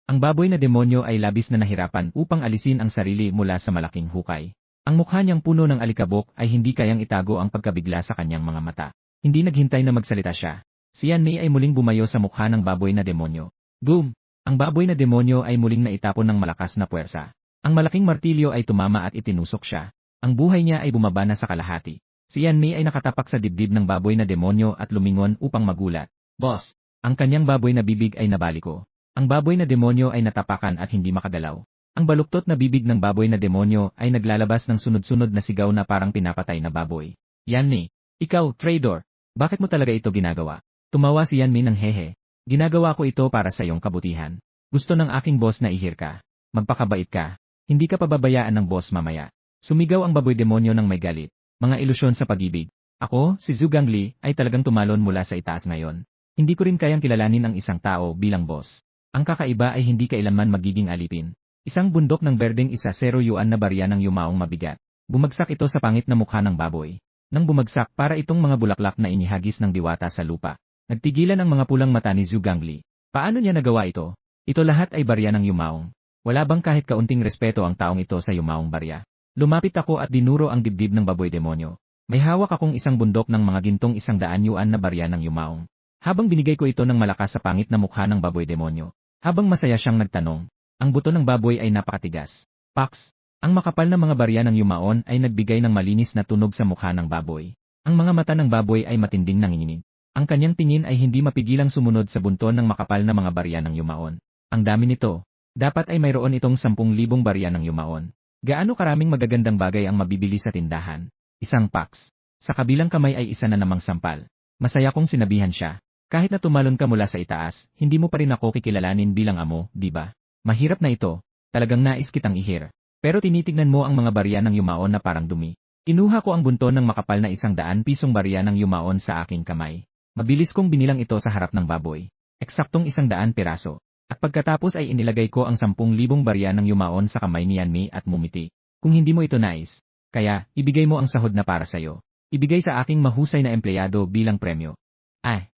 Ang baboy na demonyo ay labis na nahirapan upang alisin ang sarili mula sa malaking hukay. Ang mukha niyang puno ng alikabok ay hindi kayang itago ang pagkabigla sa kanyang mga mata. Hindi naghintay na magsalita siya. Si Yanmei ay muling bumayo sa mukha ng baboy na demonyo. Boom! Ang baboy na demonyo ay muling naitapon ng malakas na puwersa. Ang malaking martilyo ay tumama at itinusok siya. Ang buhay niya ay bumaba na sa kalahati. Si Yanmei ay nakatapak sa dibdib ng baboy na demonyo at lumingon upang magulat. Boss! Ang kanyang baboy na bibig ay nabaliko. Ang baboy na demonyo ay natapakan at hindi makagalaw. Ang baluktot na bibig ng baboy na demonyo ay naglalabas ng sunod-sunod na sigaw na parang pinapatay na baboy. Yanmei! Ikaw, traitor! Bakit mo talaga ito ginagawa? Tumawa si Yanmei ng hehe. Ginagawa ko ito para sa iyong kabutihan. Gusto ng aking boss na ihir ka. Magpakabait ka. Hindi ka pababayaan ng boss mamaya. Sumigaw ang baboy demonyo ng may galit. Mga ilusyon sa pag-ibig. Ako, si Zhu Gangli, ay talagang tumalon mula sa itaas ngayon. Hindi ko rin kayang kilalanin ang isang tao bilang boss. Ang kakaiba ay hindi kailanman magiging alipin. Isang bundok ng berdeng 1-0 yuan na barya ng yumaong mabigat. Bumagsak ito sa pangit na mukha ng baboy. Nang bumagsak para itong mga bulaklak na inihagis ng diwata sa lupa. Nagtigilan ang mga pulang mata ni Zhu Gangli. Paano niya nagawa ito? Ito lahat ay barya ng yumaong. Wala bang kahit kaunting respeto ang taong ito sa yumaong barya? Lumapit ako at dinuro ang dibdib ng baboy demonyo. May hawak akong isang bundok ng mga gintong 100 yuan na barya ng yumaong. Habang binigay ko ito ng malakas sa pangit na mukha ng baboy demonyo. Habang masaya siyang nagtanong, ang buto ng baboy ay napakatigas. Pax! Ang makapal na mga barya ng yumaon ay nagbigay ng malinis na tunog sa mukha ng baboy. Ang mga mata ng baboy ay matinding nanginginig. Ang kanyang tingin ay hindi mapigilang sumunod sa bunton ng makapal na mga barya ng yumaon. Ang dami nito. Dapat ay mayroon itong 10,000 barya ng yumaon. Gaano karaming magagandang bagay ang mabibili sa tindahan? Isang pax. Sa kabilang kamay ay isa na namang sampal. Masaya kong sinabihan siya. Kahit na tumalon ka mula sa itaas, hindi mo pa rin ako kikilalanin bilang amo, di ba? Mahirap na ito. Talagang nais kitang ihir. Pero tinitignan mo ang mga barya ng yumaon na parang dumi. Kinuha ko ang bunton ng makapal na 100 pisong barya ng yumaon sa aking kamay. Mabilis kong binilang ito sa harap ng baboy. Eksaktong 100 piraso. At pagkatapos ay inilagay ko ang 10,000 barya ng yumaon sa kamay ni Yanmei at mumiti. Kung hindi mo ito nais, kaya, ibigay mo ang sahod na para sa'yo. Ibigay sa aking mahusay na empleyado bilang premyo. Ay!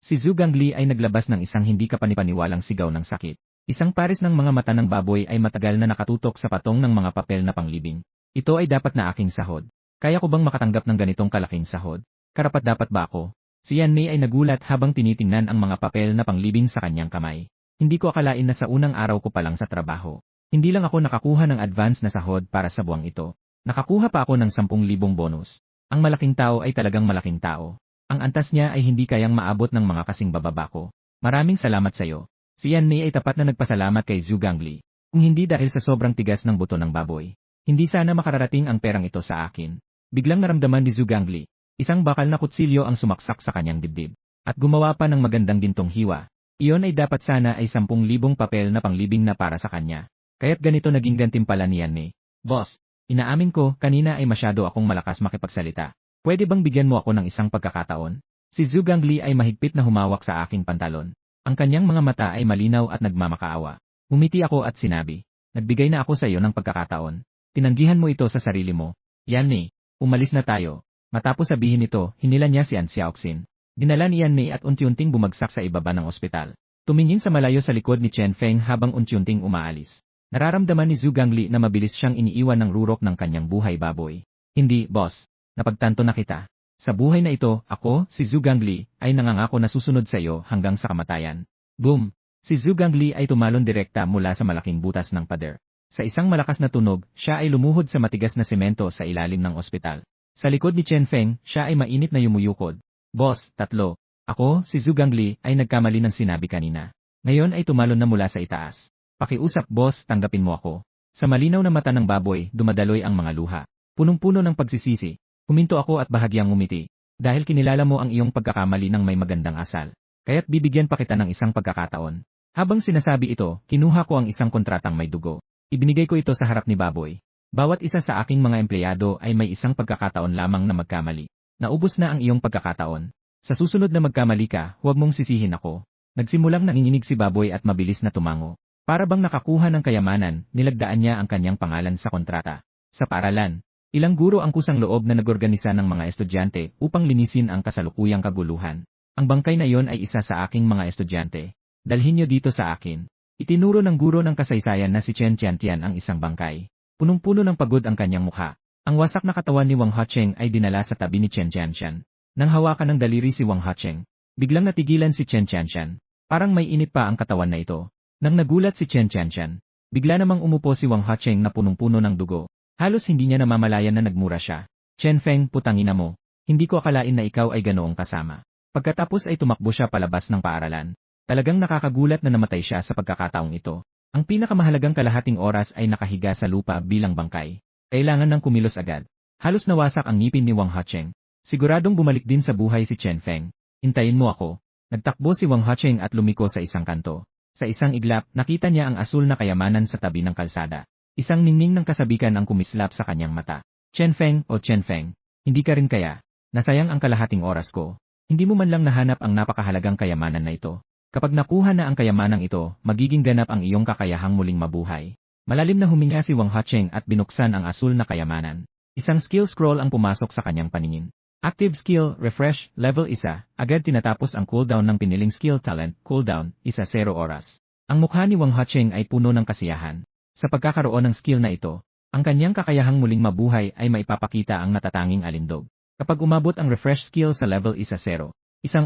Si Zhu Gangli ay naglabas ng isang hindi kapanipaniwalang sigaw ng sakit. Isang pares ng mga mata ng baboy ay matagal na nakatutok sa patong ng mga papel na panglibing. Ito ay dapat na aking sahod. Kaya ko bang makatanggap ng ganitong kalaking sahod? Karapat-dapat ba ako? Si Yanmei ay nagulat habang tinitingnan ang mga papel na panglibing sa kanyang kamay. Hindi ko akalain na sa unang araw ko pa lang sa trabaho. Hindi lang ako nakakuha ng advance na sahod para sa buwang ito. Nakakuha pa ako ng 10,000 bonus. Ang malaking tao ay talagang malaking tao. Ang antas niya ay hindi kayang maabot ng mga kasing bababa ko. Maraming salamat sa iyo. Si Yanmei ay tapat na nagpasalamat kay Zhu Gangli. Kung hindi dahil sa sobrang tigas ng buto ng baboy, hindi sana makararating ang perang ito sa akin. Biglang naramdaman ni Zhu Gangli. Isang bakal na kutsilyo ang sumaksak sa kanyang dibdib. At gumawa pa ng magandang gintong hiwa. Iyon ay dapat sana ay 10,000 papel na panglibing na para sa kanya. Kaya't ganito naging gantimpala ni Yanmei. Boss, inaamin ko, kanina ay masyado akong malakas makipagsalita. Pwede bang bigyan mo ako ng isang pagkakataon? Si Zhu Gangli ay mahigpit na humawak sa aking pantalon. Ang kanyang mga mata ay malinaw at nagmamakaawa. Humiti ako at sinabi, nagbigay na ako sa iyo ng pagkakataon. Tinanggihan mo ito sa sarili mo. Yanmei, umalis na tayo. Matapos sabihin ito, hinila niya si An Xiaoxin. Dinala ni Yanmei at unti-unting bumagsak sa ibaba ng ospital. Tumingin sa malayo sa likod ni Chen Feng habang unti-unting umaalis. Nararamdaman ni Zhu Gangli na mabilis siyang iniiwan ng rurok ng kanyang buhay baboy. Hindi, boss. Napagtanto na kita. Sa buhay na ito, ako, si Zhu Gangli, ay nangangako na susunod sa iyo hanggang sa kamatayan. Boom! Si Zhu Gangli ay tumalon direkta mula sa malaking butas ng pader. Sa isang malakas na tunog, siya ay lumuhod sa matigas na semento sa ilalim ng ospital. Sa likod ni Chen Feng, siya ay mainit na yumuyukod. Boss, tatlo. Ako, si Zhu Gangli, ay nagkamali ng sinabi kanina. Ngayon ay tumalon na mula sa itaas. Pakiusap boss, tanggapin mo ako. Sa malinaw na mata ng baboy, dumadaloy ang mga luha. Punong-puno ng pagsisisi. Huminto ako at bahagyang ngumiti. Dahil kinilala mo ang iyong pagkakamali ng may magandang asal. Kaya't bibigyan pa kita ng isang pagkakataon. Habang sinasabi ito, kinuha ko ang isang kontratang may dugo. Ibinigay ko ito sa harap ni Baboy. Bawat isa sa aking mga empleyado ay may isang pagkakataon lamang na magkamali. Naubos na ang iyong pagkakataon. Sa susunod na magkamali ka, huwag mong sisihin ako. Nagsimulang nanginginig si Baboy at mabilis na tumango. Para bang nakakuha ng kayamanan, nilagdaan niya ang kanyang pangalan sa kontrata. Sa paaralan, ilang guro ang kusang loob na nagorganisa ng mga estudyante upang linisin ang kasalukuyang kaguluhan. Ang bangkay na iyon ay isa sa aking mga estudyante. Dalhin niyo dito sa akin. Itinuro ng guro ng kasaysayan na si Chen Tiantian ang isang bangkay. Punong-puno ng pagod ang kanyang mukha. Ang wasak na katawan ni Wang Hacheng ay dinala sa tabi ni Chen Tiantian. Nang hawakan ng daliri si Wang Hacheng, biglang natigilan si Chen Tiantian. Parang may init pa ang katawan na ito. Nang nagulat si Chen Tiantian, bigla namang umupo si Wang Hacheng na punong-puno ng dugo. Halos hindi niya namamalayan na nagmura siya. Chen Feng, putangina mo. Hindi ko akalain na ikaw ay ganoong kasama. Pagkatapos ay tumakbo siya palabas ng paaralan. Talagang nakakagulat na namatay siya sa pagkakataong ito. Ang pinakamahalagang kalahating oras ay nakahiga sa lupa bilang bangkay. Kailangan ng kumilos agad. Halos nawasak ang ngipin ni Wang Hacheng. Siguradong bumalik din sa buhay si Chen Feng. Hintayin mo ako. Nagtakbo si Wang Hacheng at lumiko sa isang kanto. Sa isang iglap, nakita niya ang asul na kayamanan sa tabi ng kalsada. Isang ningning ng kasabikan ang kumislap sa kanyang mata. Chen Feng, hindi ka rin kaya. Nasayang ang kalahating oras ko. Hindi mo man lang nahanap ang napakahalagang kayamanan na ito. Kapag nakuha na ang kayamanang ito, magiging ganap ang iyong kakayahang muling mabuhay. Malalim na huminga si Wang Hacheng at binuksan ang asul na kayamanan. Isang skill scroll ang pumasok sa kanyang paningin. Active skill, refresh, level 1, agad tinatapos ang cooldown ng piniling skill talent, cooldown, 0 oras. Ang mukha ni Wang Hacheng ay puno ng kasiyahan. Sa pagkakaroon ng skill na ito, ang kanyang kakayahang muling mabuhay ay maipapakita ang natatanging alindog. Kapag umabot ang refresh skill sa level 1, 1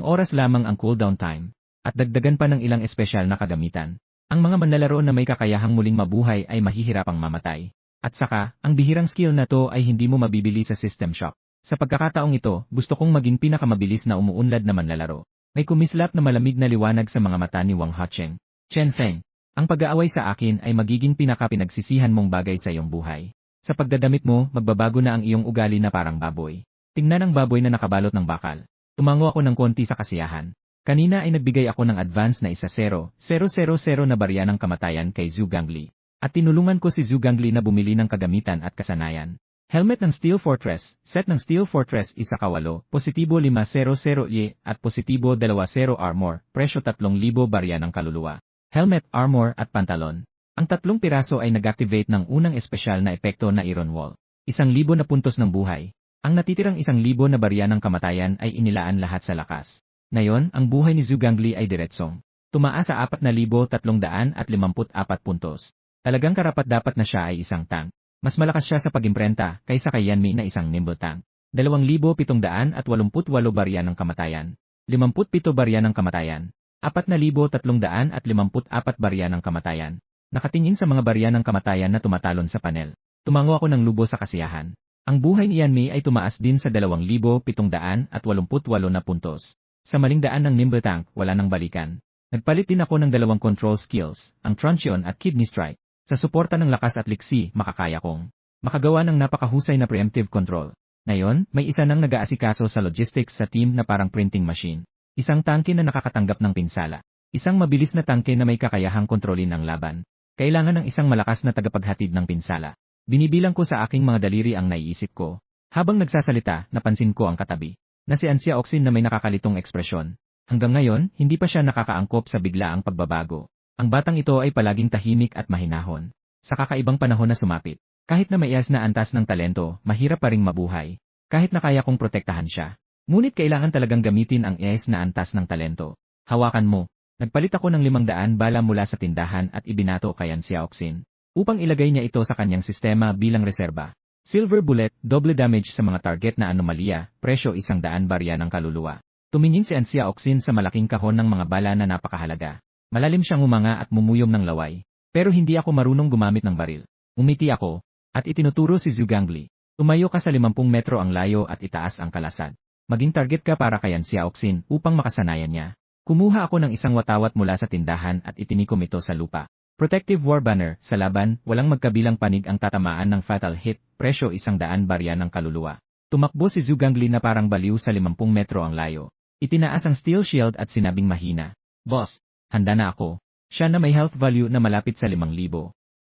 oras lamang ang cooldown time. At dagdagan pa ng ilang espesyal na kagamitan. Ang mga manlalaro na may kakayahang muling mabuhay ay mahihirapang mamatay. At saka, ang bihirang skill na to ay hindi mo mabibili sa system shop. Sa pagkakataong ito, gusto kong maging pinakamabilis na umuunlad na manlalaro. May kumislap na malamig na liwanag sa mga mata ni Wang Hacheng. Chen Feng, ang pag-aaway sa akin ay magiging pinaka-pinagsisihan mong bagay sa iyong buhay. Sa pagdadamit mo, magbabago na ang iyong ugali na parang baboy. Tingnan ang baboy na nakabalot ng bakal. Tumango ako ng konti sa kasiyahan. Kanina ay nagbigay ako ng advance na 1-0-0-0 na barya ng kamatayan kay Zhu Gangli. At tinulungan ko si Zhu Gangli na bumili ng kagamitan at kasanayan. Helmet ng Steel Fortress, set ng Steel Fortress 1-8, positibo 500 ye at positibo 20 armor, presyo 3,000 barya ng kaluluwa. Helmet, armor at pantalon. Ang 3 piraso ay nag-activate ng unang espesyal na epekto na Iron Wall. 1,000 na puntos ng buhay. Ang natitirang 1,000 na barya ng kamatayan ay inilaan lahat sa lakas. Ngayon, ang buhay ni Zhu Gangli ay diretsong tumaas sa 4,354 puntos. Talagang karapat-dapat na siya ay isang tank. Mas malakas siya sa pag-imprenta kaysa kay Yanmi na isang nimble tank. 2,788 barya ng kamatayan. 57 barya ng kamatayan. 4,354 barya ng kamatayan. Nakatingin sa mga barya ng kamatayan na tumatalon sa panel. Tumango ako ng lubos sa kasiyahan. Ang buhay ni Yanmi ay tumaas din sa 2,788 na puntos. Sa maling daan ng nimble tank, wala nang balikan. Nagpalit din ako ng 2 control skills, ang Truncheon at Kidney Strike. Sa suporta ng lakas at liksi, makakaya kong makagawa ng napakahusay na preemptive control. Ngayon, may isa nang nag-aasikaso sa logistics sa team na parang printing machine. Isang tangke na nakakatanggap ng pinsala. Isang mabilis na tangke na may kakayahang kontrolin ang laban. Kailangan ng isang malakas na tagapaghatid ng pinsala. Binibilang ko sa aking mga daliri ang naiisip ko. Habang nagsasalita, napansin ko ang katabi na si Ansia Oxin na may nakakalitong ekspresyon. Hanggang ngayon, hindi pa siya nakakaangkop sa biglaang pagbabago. Ang batang ito ay palaging tahimik at mahinahon. Sa kakaibang panahon na sumapit, kahit na may iyas na antas ng talento, mahirap pa ring mabuhay. Kahit na kaya kong protektahan siya. Ngunit kailangan talagang gamitin ang iyas na antas ng talento. Hawakan mo. Nagpalit ako ng 500 bala mula sa tindahan at ibinato kay Ansia Oxin, upang ilagay niya ito sa kanyang sistema bilang reserba. Silver Bullet, doble damage sa mga target na anomalya, presyo 100 barya ng kaluluwa. Tumingin si Ansia Oxin sa malaking kahon ng mga bala na napakahalaga. Malalim siyang umanga at mumuyom ng laway. Pero hindi ako marunong gumamit ng baril. Umiti ako, at itinuturo si Zhu Gangli. Tumayo ka sa 50 metro ang layo at itaas ang kalasad. Maging target ka para kay Ansia Oxin upang makasanayan niya. Kumuha ako ng isang watawat mula sa tindahan at itinikom ito sa lupa. Protective War Banner, sa laban, walang magkabilang panig ang tatamaan ng fatal hit, presyo 100 barya ng kaluluwa. Tumakbo si Zhu Gangli na parang baliw sa 50 metro ang layo. Itinaas ang steel shield at sinabing mahina, "Boss, handa na ako." Siya na may health value na malapit sa 5,000.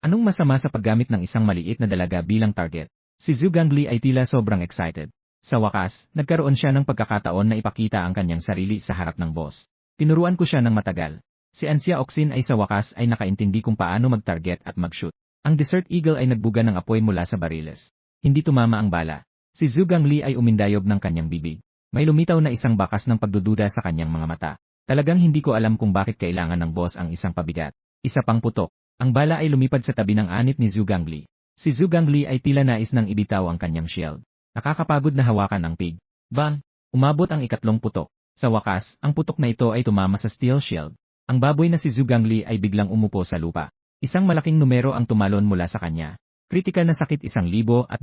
Anong masama sa paggamit ng isang maliit na dalaga bilang target? Si Zhu Gangli ay tila sobrang excited. Sa wakas, nagkaroon siya ng pagkakataon na ipakita ang kanyang sarili sa harap ng boss. Tinuruan ko siya ng matagal. Si Ansia Oxin ay sa wakas ay nakaintindi kung paano mag-target at mag-shoot. Ang Desert Eagle ay nagbuga ng apoy mula sa bariles. Hindi tumama ang bala. Si Zhu Gangli ay umindayob ng kanyang bibig. May lumitaw na isang bakas ng pagdududa sa kanyang mga mata. Talagang hindi ko alam kung bakit kailangan ng boss ang isang pabigat. Isa pang putok. Ang bala ay lumipad sa tabi ng anit ni Zhu Gangli. Si Zhu Gangli ay tila nais nang ibitaw ang kanyang shield. Nakakapagod na hawakan ang pig. Bang! Umabot ang ikatlong putok. Sa wakas, ang putok na ito ay tumama sa steel shield. Ang baboy na si Zhu Gangli ay biglang umupo sa lupa. Isang malaking numero ang tumalon mula sa kanya. Kritikal na sakit 1,023.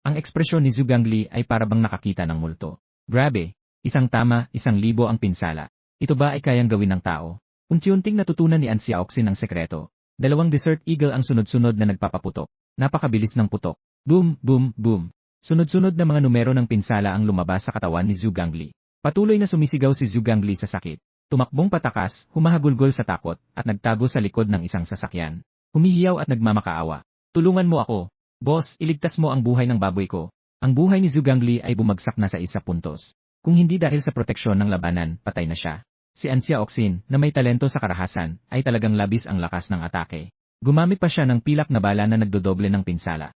Ang ekspresyon ni Zhu Gangli ay parabang nakakita ng multo. Grabe! Isang tama, 1,000 ang pinsala. Ito ba ay kayang gawin ng tao? Unti-unting natutunan ni Ansia Oxin ang sekreto. 2 Desert Eagle ang sunod-sunod na nagpapaputok. Napakabilis ng putok. Boom, boom, boom. Sunod-sunod na mga numero ng pinsala ang lumabas sa katawan ni Zhu Gangli. Patuloy na sumisigaw si Zhu Gangli sa sakit. Tumakbong patakas, humahagulgol sa takot, at nagtago sa likod ng isang sasakyan. Humihiyaw at nagmamakaawa. Tulungan mo ako. Boss, iligtas mo ang buhay ng baboy ko. Ang buhay ni Zhu Gangli ay bumagsak na sa 1 puntos. Kung hindi dahil sa proteksyon ng labanan, patay na siya. Si Ansia Oxin, na may talento sa karahasan, ay talagang labis ang lakas ng atake. Gumamit pa siya ng pilak na bala na nagdodoble ng pinsala.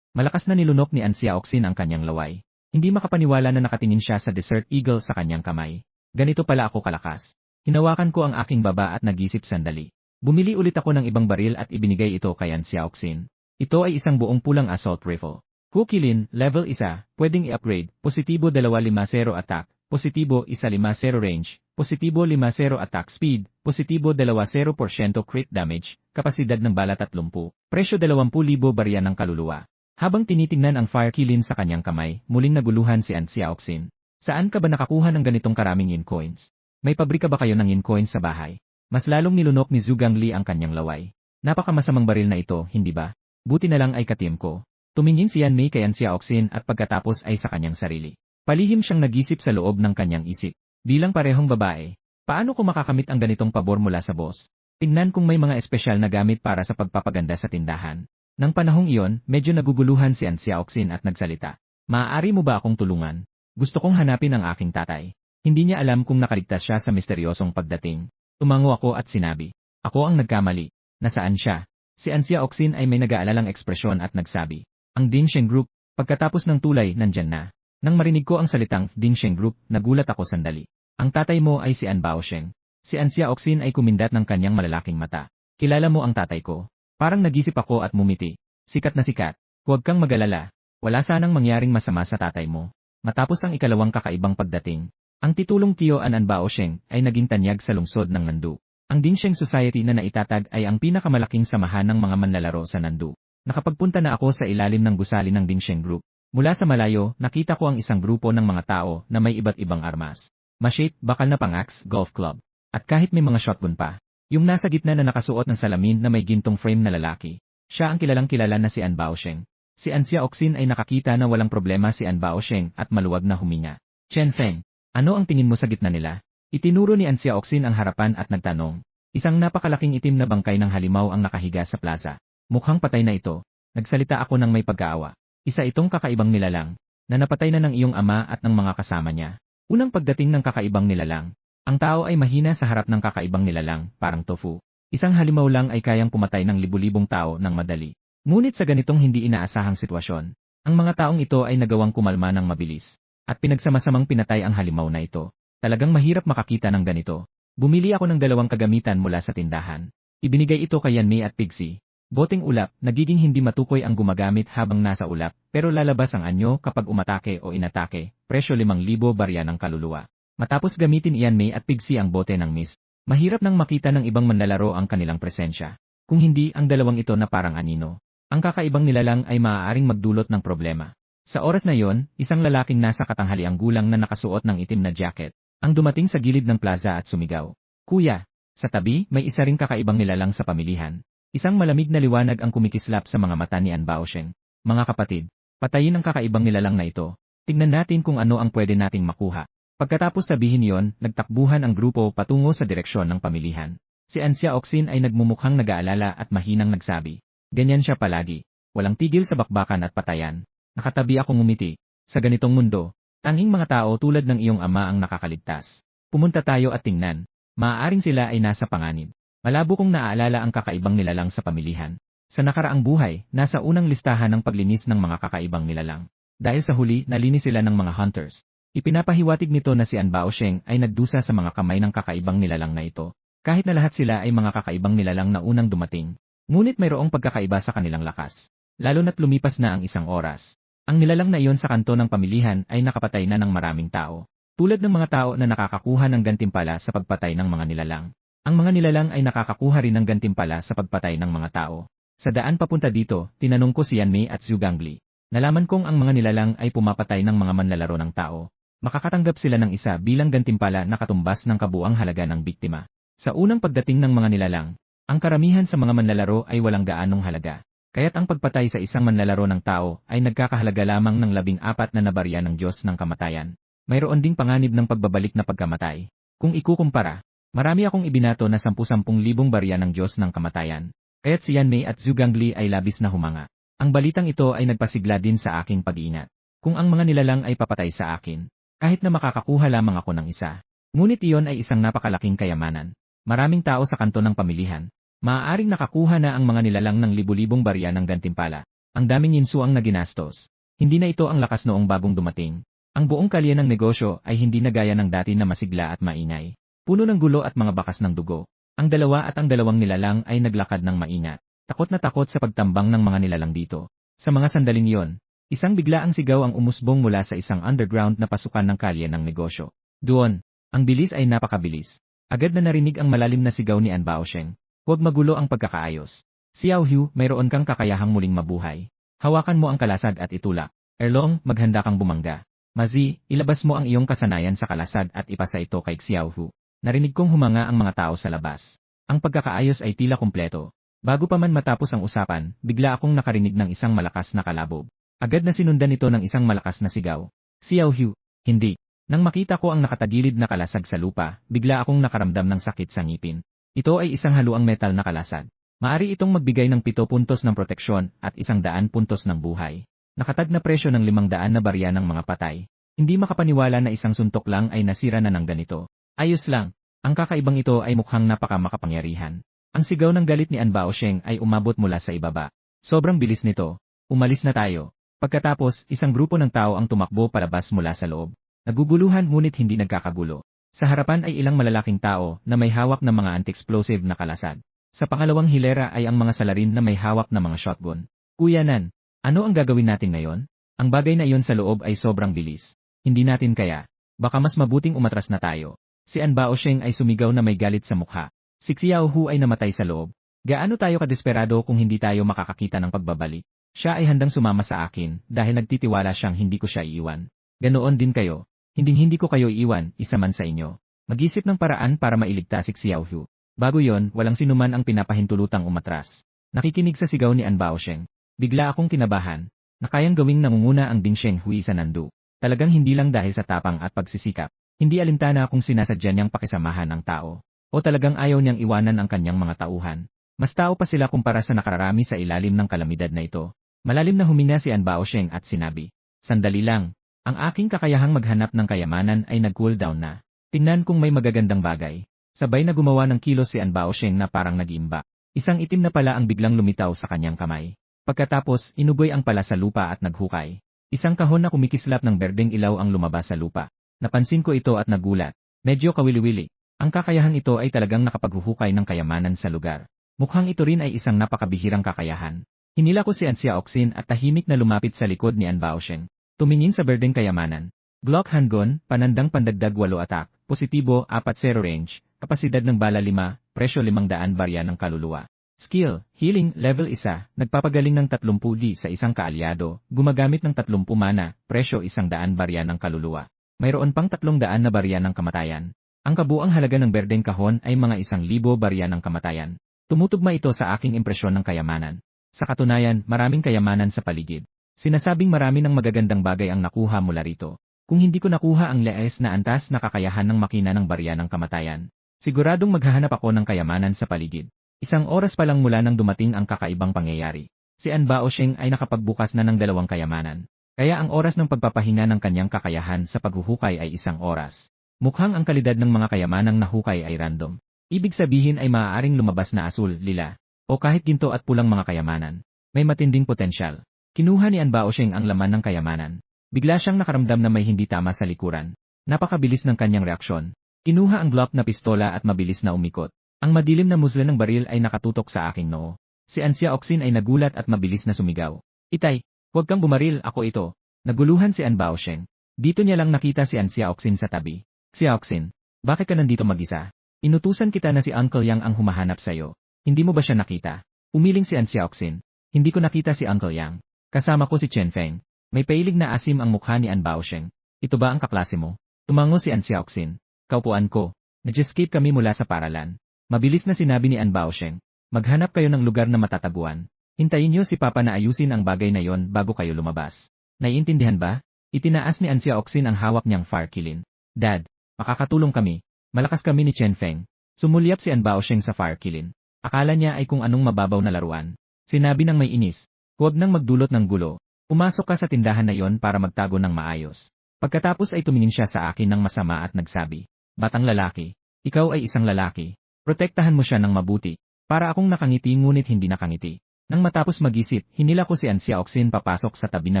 Malakas na nilunok ni Ansia Oxin ang kanyang laway. Hindi makapaniwala na nakatingin siya sa Desert Eagle sa kanyang kamay. Ganito pala ako kalakas. Hinawakan ko ang aking baba at nagisip sandali. Bumili ulit ako ng ibang baril at ibinigay ito kay Ansia Oxin. Ito ay isang buong pulang assault rifle. Hukilin, level 1, pwedeng i-upgrade, positibo 250 attack, positibo 150 range, positibo 50 attack speed, positibo 20% crit damage, kapasidad ng bala 30, presyo 20,000 barya ng kaluluwa. Habang tinitingnan ang fire kilin sa kanyang kamay, muling naguluhan si Ansia Oxin. Saan ka ba nakakuha ng ganitong karaming yin coins? May pabrika ba kayo ng yin coins sa bahay? Mas lalong nilunok ni Zhu Gangli ang kanyang laway. Napakamasamang baril na ito, hindi ba? Buti na lang ay katim ko. Tumingin si Yan Mei kay Ansia Oxin at pagkatapos ay sa kanyang sarili. Palihim siyang nagisip sa loob ng kanyang isip. Bilang parehong babae, paano ko makakamit ang ganitong pabor mula sa boss? Tingnan kung may mga espesyal na gamit para sa pagpapaganda sa tindahan. Nang panahong iyon, medyo naguguluhan si Ansia Oxin at nagsalita. Maaari mo ba akong tulungan? Gusto kong hanapin ang aking tatay. Hindi niya alam kung nakaligtas siya sa misteryosong pagdating. Tumango ako at sinabi. Ako ang nagkamali. Nasaan siya? Si Ansia Oxin ay may nag-aalalang ekspresyon at nagsabi. Ang Dingsheng Group, pagkatapos ng tulay, nandyan na. Nang marinig ko ang salitang Dingsheng Group, nagulat ako sandali. Ang tatay mo ay si An Baosheng. Si Ansia Oxin ay kumindat ng kanyang malalaking mata. Kilala mo ang tatay ko. Parang nagisip ako at mumiti. Sikat na sikat. Huwag kang mag-alala. Wala sanang mangyaring masama sa tatay mo. Matapos ang ikalawang kakaibang pagdating, ang titulong Tio An Baosheng ay naging tanyag sa lungsod ng Nandu. Ang Dingsheng Society na naitatag ay ang pinakamalaking samahan ng mga manlalaro sa Nandu. Nakapagpunta na ako sa ilalim ng gusali ng Dingsheng Group. Mula sa malayo, nakita ko ang isang grupo ng mga tao na may iba't ibang armas. Machete, bakal na pang-axe, golf club. At kahit may mga shotgun pa. Yung nasa gitna na nakasuot ng salamin na may gintong frame na lalaki. Siya ang kilalang kilala na si An Baosheng. Si Ansia Oxin ay nakakita na walang problema si An Baosheng at maluwag na huminga. Chen Feng, ano ang tingin mo sa gitna nila? Itinuro ni Ansia Oxin ang harapan at nagtanong. Isang napakalaking itim na bangkay ng halimaw ang nakahiga sa plaza. Mukhang patay na ito. Nagsalita ako ng may pagkaawa. Isa itong kakaibang nilalang, na napatay na ng iyong ama at ng mga kasama niya. Unang pagdating ng kakaibang nilalang, ang tao ay mahina sa harap ng kakaibang nilalang, parang tofu. Isang halimaw lang ay kayang pumatay ng libu-libong tao ng madali. Ngunit sa ganitong hindi inaasahang sitwasyon, ang mga taong ito ay nagawang kumalma ng mabilis. At pinagsamasamang pinatay ang halimaw na ito. Talagang mahirap makakita ng ganito. Bumili ako ng 2 kagamitan mula sa tindahan. Ibinigay ito kay Yan Mei at Pixie. Boteng ulap, nagiging hindi matukoy ang gumagamit habang nasa ulap, pero lalabas ang anyo kapag umatake o inatake, presyo 5,000 barya ng kaluluwa. Matapos gamitin Yan Mei at Pixie ang bote ng mist, mahirap nang makita ng ibang manlalaro ang kanilang presensya. Kung hindi ang dalawang ito na parang anino, ang kakaibang nilalang ay maaaring magdulot ng problema. Sa oras na yon, isang lalaking nasa katanghaliang gulang na nakasuot ng itim na jacket, ang dumating sa gilid ng plaza at sumigaw. Kuya, sa tabi, may isa ring kakaibang nilalang sa pamilihan. Isang malamig na liwanag ang kumikislap sa mga mata ni An Baosheng. Mga kapatid, patayin ang kakaibang nilalang na ito. Tingnan natin kung ano ang pwede nating makuha. Pagkatapos sabihin yon, nagtakbuhan ang grupo patungo sa direksyon ng pamilihan. Si Ansya Oxin ay nagmumukhang nag-aalala at mahinang nagsabi. Ganyan siya palagi. Walang tigil sa bakbakan at patayan. Nakatabi akong ngumiti. Sa ganitong mundo, tanging mga tao tulad ng iyong ama ang nakakaligtas. Pumunta tayo at tingnan. Maaaring sila ay nasa panganib. Malabo kong naaalala ang kakaibang nilalang sa pamilihan. Sa nakaraang buhay, nasa unang listahan ng paglinis ng mga kakaibang nilalang. Dahil sa huli, nalinis sila ng mga hunters. Ipinapahiwatig nito na si An Baosheng ay nagdusa sa mga kamay ng kakaibang nilalang na ito. Kahit na lahat sila ay mga kakaibang nilalang na unang dumating. Ngunit mayroong pagkakaiba sa kanilang lakas. Lalo na't lumipas na ang isang oras. Ang nilalang na iyon sa kanto ng pamilihan ay nakapatay na ng maraming tao. Tulad ng mga tao na nakakakuha ng gantimpala sa pagpatay ng mga nilalang. Ang mga nilalang ay nakakakuha rin ng gantimpala sa pagpatay ng mga tao. Sa daan papunta dito, tinanong ko si Yanmei at Zhu Gangli. Nalaman kong ang mga nilalang ay pumapatay ng mga manlalaro ng tao. Makakatanggap sila ng isa bilang gantimpala na katumbas ng kabuang halaga ng biktima. Sa unang pagdating ng mga nilalang, ang karamihan sa mga manlalaro ay walang gaanong halaga. Kaya't ang pagpatay sa isang manlalaro ng tao ay nagkakahalaga lamang ng 14 na barya ng Diyos ng kamatayan. Mayroon ding panganib ng pagbabalik na pagkamatay. Kung ikukumpara, marami akong ibinato na 10,000 barya ng Diyos ng kamatayan. Kaya't si Yanmei at Zhu Gangli ay labis na humanga. Ang balitang ito ay nagpasigla din sa aking pag-iingat. Kung ang mga nilalang ay papatay sa akin, kahit na makakakuha lamang ako ng isa. Ngunit iyon ay isang napakalaking kayamanan. Maraming tao sa kanto ng pamilihan. Maaaring nakakuha na ang mga nilalang ng libu-libong barya ng gantimpala. Ang daming yinso ang naginastos. Hindi na ito ang lakas noong bagong dumating. Ang buong kalye ng negosyo ay hindi na gaya ng dati na masigla at maingay. Puno ng gulo at mga bakas ng dugo. Ang dalawa at ang dalawang nilalang ay naglakad ng maingat. Takot na takot sa pagtambang ng mga nilalang dito. Sa mga sandaling iyon, isang biglaang sigaw ang umusbong mula sa isang underground na pasukan ng kalye ng negosyo. Doon, ang bilis ay napakabilis. Agad na narinig ang malalim na sigaw ni An Baosheng. Huwag magulo ang pagkakaayos. Xiao Hu, mayroon kang kakayahang muling mabuhay. Hawakan mo ang kalasag at itulak. Erlong, maghanda kang bumangga. Mazi, ilabas mo ang iyong kasanayan sa kalasag at ipasa ito kay Xiao Hu. Narinig kong humanga ang mga tao sa labas. Ang pagkakaayos ay tila kumpleto. Bago pa man matapos ang usapan, bigla akong nakarinig ng isang malakas na kalabog. Agad na sinundan ito ng isang malakas na sigaw. Xiao Hu, hindi. Nang makita ko ang nakatagilid na kalasag sa lupa, bigla akong nakaramdam ng sakit sa ngipin. Ito ay isang haluang metal na kalasag. Maari itong magbigay ng 7 puntos ng proteksyon at 100 puntos ng buhay. Nakatag na presyo ng 500 na barya ng mga patay. Hindi makapaniwala na isang suntok lang ay nasira na ng ganito. Ayos lang, ang kakaibang ito ay mukhang napakamakapangyarihan. Ang sigaw ng galit ni An Baosheng ay umabot mula sa ibaba. Sobrang bilis nito. Umalis na tayo. Pagkatapos, isang grupo ng tao ang tumakbo palabas mula sa loob. Naguguluhan ngunit hindi nagkakagulo. Sa harapan ay ilang malalaking tao na may hawak na mga anti-explosive na kalasag. Sa pangalawang hilera ay ang mga salarin na may hawak na mga shotgun. Kuya Nan, ano ang gagawin natin ngayon? Ang bagay na iyon sa loob ay sobrang bilis. Hindi natin kaya. Baka mas mabuting umatras na tayo. Si An Baosheng ay sumigaw na may galit sa mukha. Si Xiao Hu ay namatay sa loob. Gaano tayo kadesperado kung hindi tayo makakakita ng pagbabalik? Siya ay handang sumama sa akin dahil nagtitiwala siyang hindi ko siya iiwan. Ganoon din kayo. Hindi ko kayo iiwan, isa man sa inyo. Mag-isip ng paraan para mailigtas si Xiao Hu. Bago yon, walang sinuman ang pinapahintulutang umatras. Nakikinig sa sigaw ni An Baosheng. Bigla akong kinabahan. Na kayang gawing nangunguna ang Ding Sheng Hui sa Nandu. Talagang hindi lang dahil sa tapang at pagsisikap. Hindi alintana kung sinasadya niyang pakisamahan ng tao. O talagang ayaw niyang iwanan ang kanyang mga tauhan. Mas tao pa sila kumpara sa nakararami sa ilalim ng kalamidad na ito. Malalim na huminga si An Baosheng at sinabi, "Sandali lang. Ang aking kakayahang maghanap ng kayamanan ay nag-cool down na. Tingnan kung may magagandang bagay." Sabay na gumawa ng kilos si An Baosheng na parang nag-iimba. Isang itim na pala ang biglang lumitaw sa kanyang kamay. Pagkatapos, inugoy ang pala sa lupa at naghukay. Isang kahon na kumikislap ng berdeng ilaw ang lumabas sa lupa. Napansin ko ito at nagulat. Medyo kawili-wili. Ang kakayahang ito ay talagang nakapaghuhukay ng kayamanan sa lugar. Mukhang ito rin ay isang napakabihirang kakayahan. Hinila ko si Ansya Oxin at tahimik na lumapit sa likod ni An Baosheng. Tumingin sa berdeng kayamanan. Glock handgun, panandang pandagdag 8 attack, positibo 4-0 range, kapasidad ng bala 5, presyo 500 barya ng kaluluwa. Skill, healing, level 1, nagpapagaling ng 30 sa isang kaalyado, gumagamit ng 30 mana, presyo 100 barya ng kaluluwa. Mayroon pang 300 na barya ng kamatayan. Ang kabuang halaga ng berdeng kahon ay mga 1,000 barya ng kamatayan. Tumutugma ito sa aking impresyon ng kayamanan. Sa katunayan, maraming kayamanan sa paligid. Sinasabing marami ng magagandang bagay ang nakuha mula rito. Kung hindi ko nakuha ang lees na antas na kakayahan ng makina ng barya ng kamatayan, siguradong maghahanap ako ng kayamanan sa paligid. Isang oras pa lang mula nang dumating ang kakaibang pangyayari. Si An Baosheng ay nakapagbukas na ng 2 kayamanan. Kaya ang oras ng pagpapahinga ng kanyang kakayahan sa paghuhukay ay 1 oras. Mukhang ang kalidad ng mga kayamanang nahukay ay random. Ibig sabihin ay maaaring lumabas na asul, lila, o kahit ginto at pulang mga kayamanan. May matinding potensyal. Kinuha ni An Baosheng ang laman ng kayamanan. Bigla siyang nakaramdam na may hindi tama sa likuran. Napakabilis ng kanyang reaksyon. Kinuha ang Glock na pistola at mabilis na umikot. Ang madilim na musla ng baril ay nakatutok sa aking noo. Si An Xiaoxin ay nagulat at mabilis na sumigaw. Itay, huwag kang bumaril, ako ito. Naguluhan si An Baosheng. Dito niya lang nakita si An Xiaoxin sa tabi. Xiaoxin, bakit ka nandito mag-isa? Inutusan kita na si Uncle Yang ang humahanap sa'yo. Hindi mo ba siya nakita? Umiling si An Xiaoxin. Hindi ko nakita si Uncle Yang. Kasama ko si Chen Feng. May pailig na asim ang mukha ni An Baosheng. Ito ba ang kaklase mo? Tumango si An Xiaoxin. Kaupuan ko. Nag-escape kami mula sa paralan. Mabilis na sinabi ni An Baosheng. Maghanap kayo ng lugar na matataguan. Hintayin niyo si Papa na ayusin ang bagay na yon bago kayo lumabas. Naiintindihan ba? Itinaas ni An Xiaoxin ang hawak niyang fire kilin. Dad, makakatulong kami. Malakas kami ni Chen Feng. Sumulyap si An Baosheng sa fire kilin. Akala niya ay kung anong mababaw na laruan. Sinabi ng may inis. Huwag nang magdulot ng gulo. Pumasok ka sa tindahan na yon para magtago ng maayos. Pagkatapos ay tumingin siya sa akin ng masama at nagsabi, Batang lalaki, ikaw ay isang lalaki. Protektahan mo siya ng mabuti. Para akong nakangiti ngunit hindi nakangiti. Nang matapos mag-isip, hinila ko si An Xiaoxin papasok sa tabi na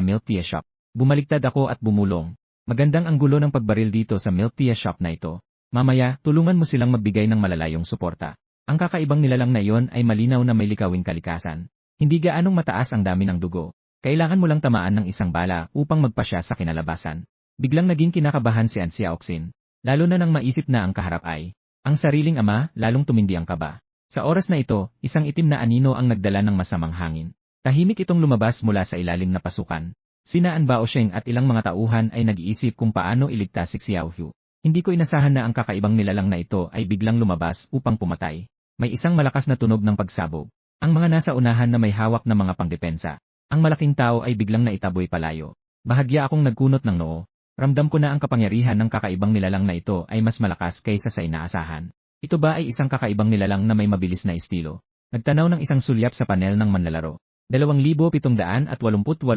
milk tea shop. Bumaliktad ako at bumulong. Magandang ang gulo ng pagbaril dito sa milk tea shop na ito. Mamaya, tulungan mo silang magbigay ng malalayong suporta. Ang kakaibang nilalang na iyon ay malinaw na may likawing kalikasan. Hindi gaanong mataas ang dami ng dugo. Kailangan mo lang tamaan ng isang bala upang magpasya sa kinalabasan. Biglang naging kinakabahan si An Xiaoxin. Lalo na nang maisip na ang kaharap ay ang sariling ama, lalong tumindi ang kaba. Sa oras na ito, isang itim na anino ang nagdala ng masamang hangin. Tahimik itong lumabas mula sa ilalim na pasukan. Sina An Baosheng at ilang mga tauhan ay nag-iisip kung paano iligtas si Xiaohu. Hindi ko inasahan na ang kakaibang nilalang na ito ay biglang lumabas upang pumatay. May isang malakas na tunog ng pagsabog. Ang mga nasa unahan na may hawak na mga pangdepensa. Ang malaking tao ay biglang naitaboy palayo. Bahagya akong nagkunot ng noo. Ramdam ko na ang kapangyarihan ng kakaibang nilalang na ito ay mas malakas kaysa sa inaasahan. Ito ba ay isang kakaibang nilalang na may mabilis na estilo? Nagtanaw ng isang sulyap sa panel ng manlalaro. 2,788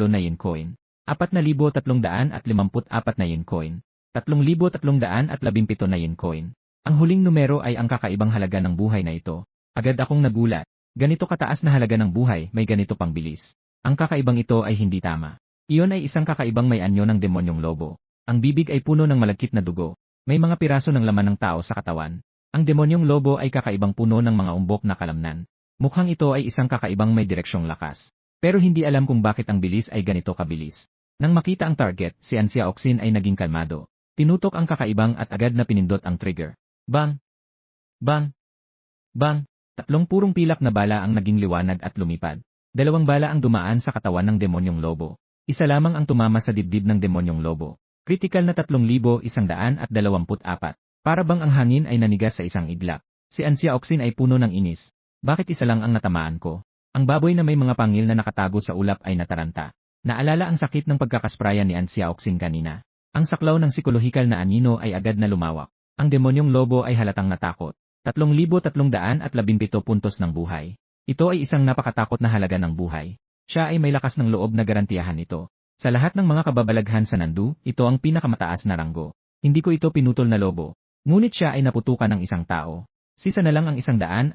na yen coin. 4,354 na yen coin. 3,317 na yen coin. Ang huling numero ay ang kakaibang halaga ng buhay na ito. Agad akong nagulat. Ganito kataas na halaga ng buhay, may ganito pang bilis. Ang kakaibang ito ay hindi tama. Iyon ay isang kakaibang may anyo ng demonyong lobo. Ang bibig ay puno ng malagkit na dugo. May mga piraso ng laman ng tao sa katawan. Ang demonyong lobo ay kakaibang puno ng mga umbok na kalamnan. Mukhang ito ay isang kakaibang may direksyong lakas. Pero hindi alam kung bakit ang bilis ay ganito kabilis. Nang makita ang target, si An Xiaoxin ay naging kalmado. Tinutok ang kakaibang at agad na pinindot ang trigger. Bang! Bang! Bang! 3 purong pilak na bala ang naging liwanag at lumipad. 2 bala ang dumaan sa katawan ng demonyong lobo. Isa lamang ang tumama sa dibdib ng demonyong lobo. Kritikal na 3,124. Para bang ang hangin ay nanigas sa isang iglap. Si An Xiaoxin ay puno ng inis. Bakit isa lang ang natamaan ko? Ang baboy na may mga pangil na nakatago sa ulap ay nataranta. Naalala ang sakit ng pagkakasprayan ni An Xiaoxin kanina. Ang saklaw ng psikolohikal na anino ay agad na lumawak. Ang demonyong lobo ay halatang natakot. 3,317 puntos ng buhay. Ito ay isang napakatakot na halaga ng buhay. Siya ay may lakas ng loob na garantiyahan ito. Sa lahat ng mga kababalaghan sa Nandu, ito ang pinakamataas na ranggo. Hindi ko ito pinutol na lobo. Ngunit siya ay naputukan ng isang tao. Sisa na lang ang 173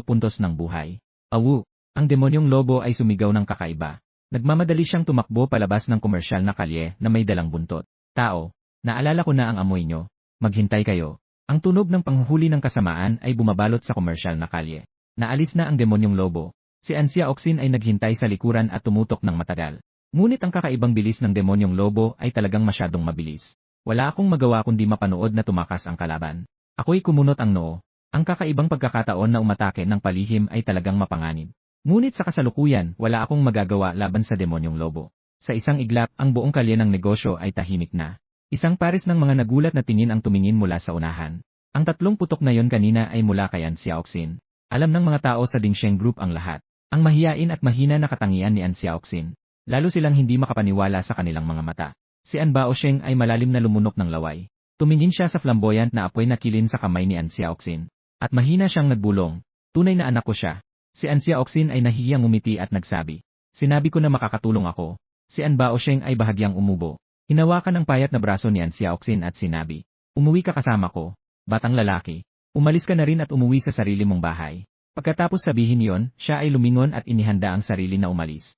puntos ng buhay. Awu! Ang demonyong lobo ay sumigaw ng kakaiba. Nagmamadali siyang tumakbo palabas ng komersyal na kalye na may dalang buntot. Tao, naalala ko na ang amoy nyo. Maghintay kayo. Ang tunog ng panghuhuli ng kasamaan ay bumabalot sa komersyal na kalye. Naalis na ang demonyong lobo. Si An Xiaoxin ay naghintay sa likuran at tumutok ng matagal. Ngunit ang kakaibang bilis ng demonyong lobo ay talagang masyadong mabilis. Wala akong magawa kundi mapanood na tumakas ang kalaban. Ako'y kumunot ang noo. Ang kakaibang pagkakataon na umatake ng palihim ay talagang mapanganib. Ngunit sa kasalukuyan, wala akong magagawa laban sa demonyong lobo. Sa isang iglap, ang buong kalye ng negosyo ay tahimik na. Isang pares ng mga nagulat na tingin ang tumingin mula sa unahan. Ang 3 putok na yon kanina ay mula kay An Xiaoxin. Alam ng mga tao sa Dingsheng Group ang lahat. Ang mahiyain at mahina na katangian ni An Xiaoxin. Lalo silang hindi makapaniwala sa kanilang mga mata. Si An Baosheng ay malalim na lumunok ng laway. Tumingin siya sa flamboyant na apoy na kilin sa kamay ni An Xiaoxin. At mahina siyang nagbulong. Tunay na anak ko siya. Si An Xiaoxin ay nahihiyang umiti at nagsabi. Sinabi ko na makakatulong ako. Si An Baosheng ay bahagyang umubo. Hinawakan ang payat na braso ni An Xiaoxin at sinabi. Umuwi ka kasama ko, batang lalaki. Umalis ka na rin at umuwi sa sarili mong bahay. Pagkatapos sabihin yon, siya ay lumingon at inihanda ang sarili na umalis.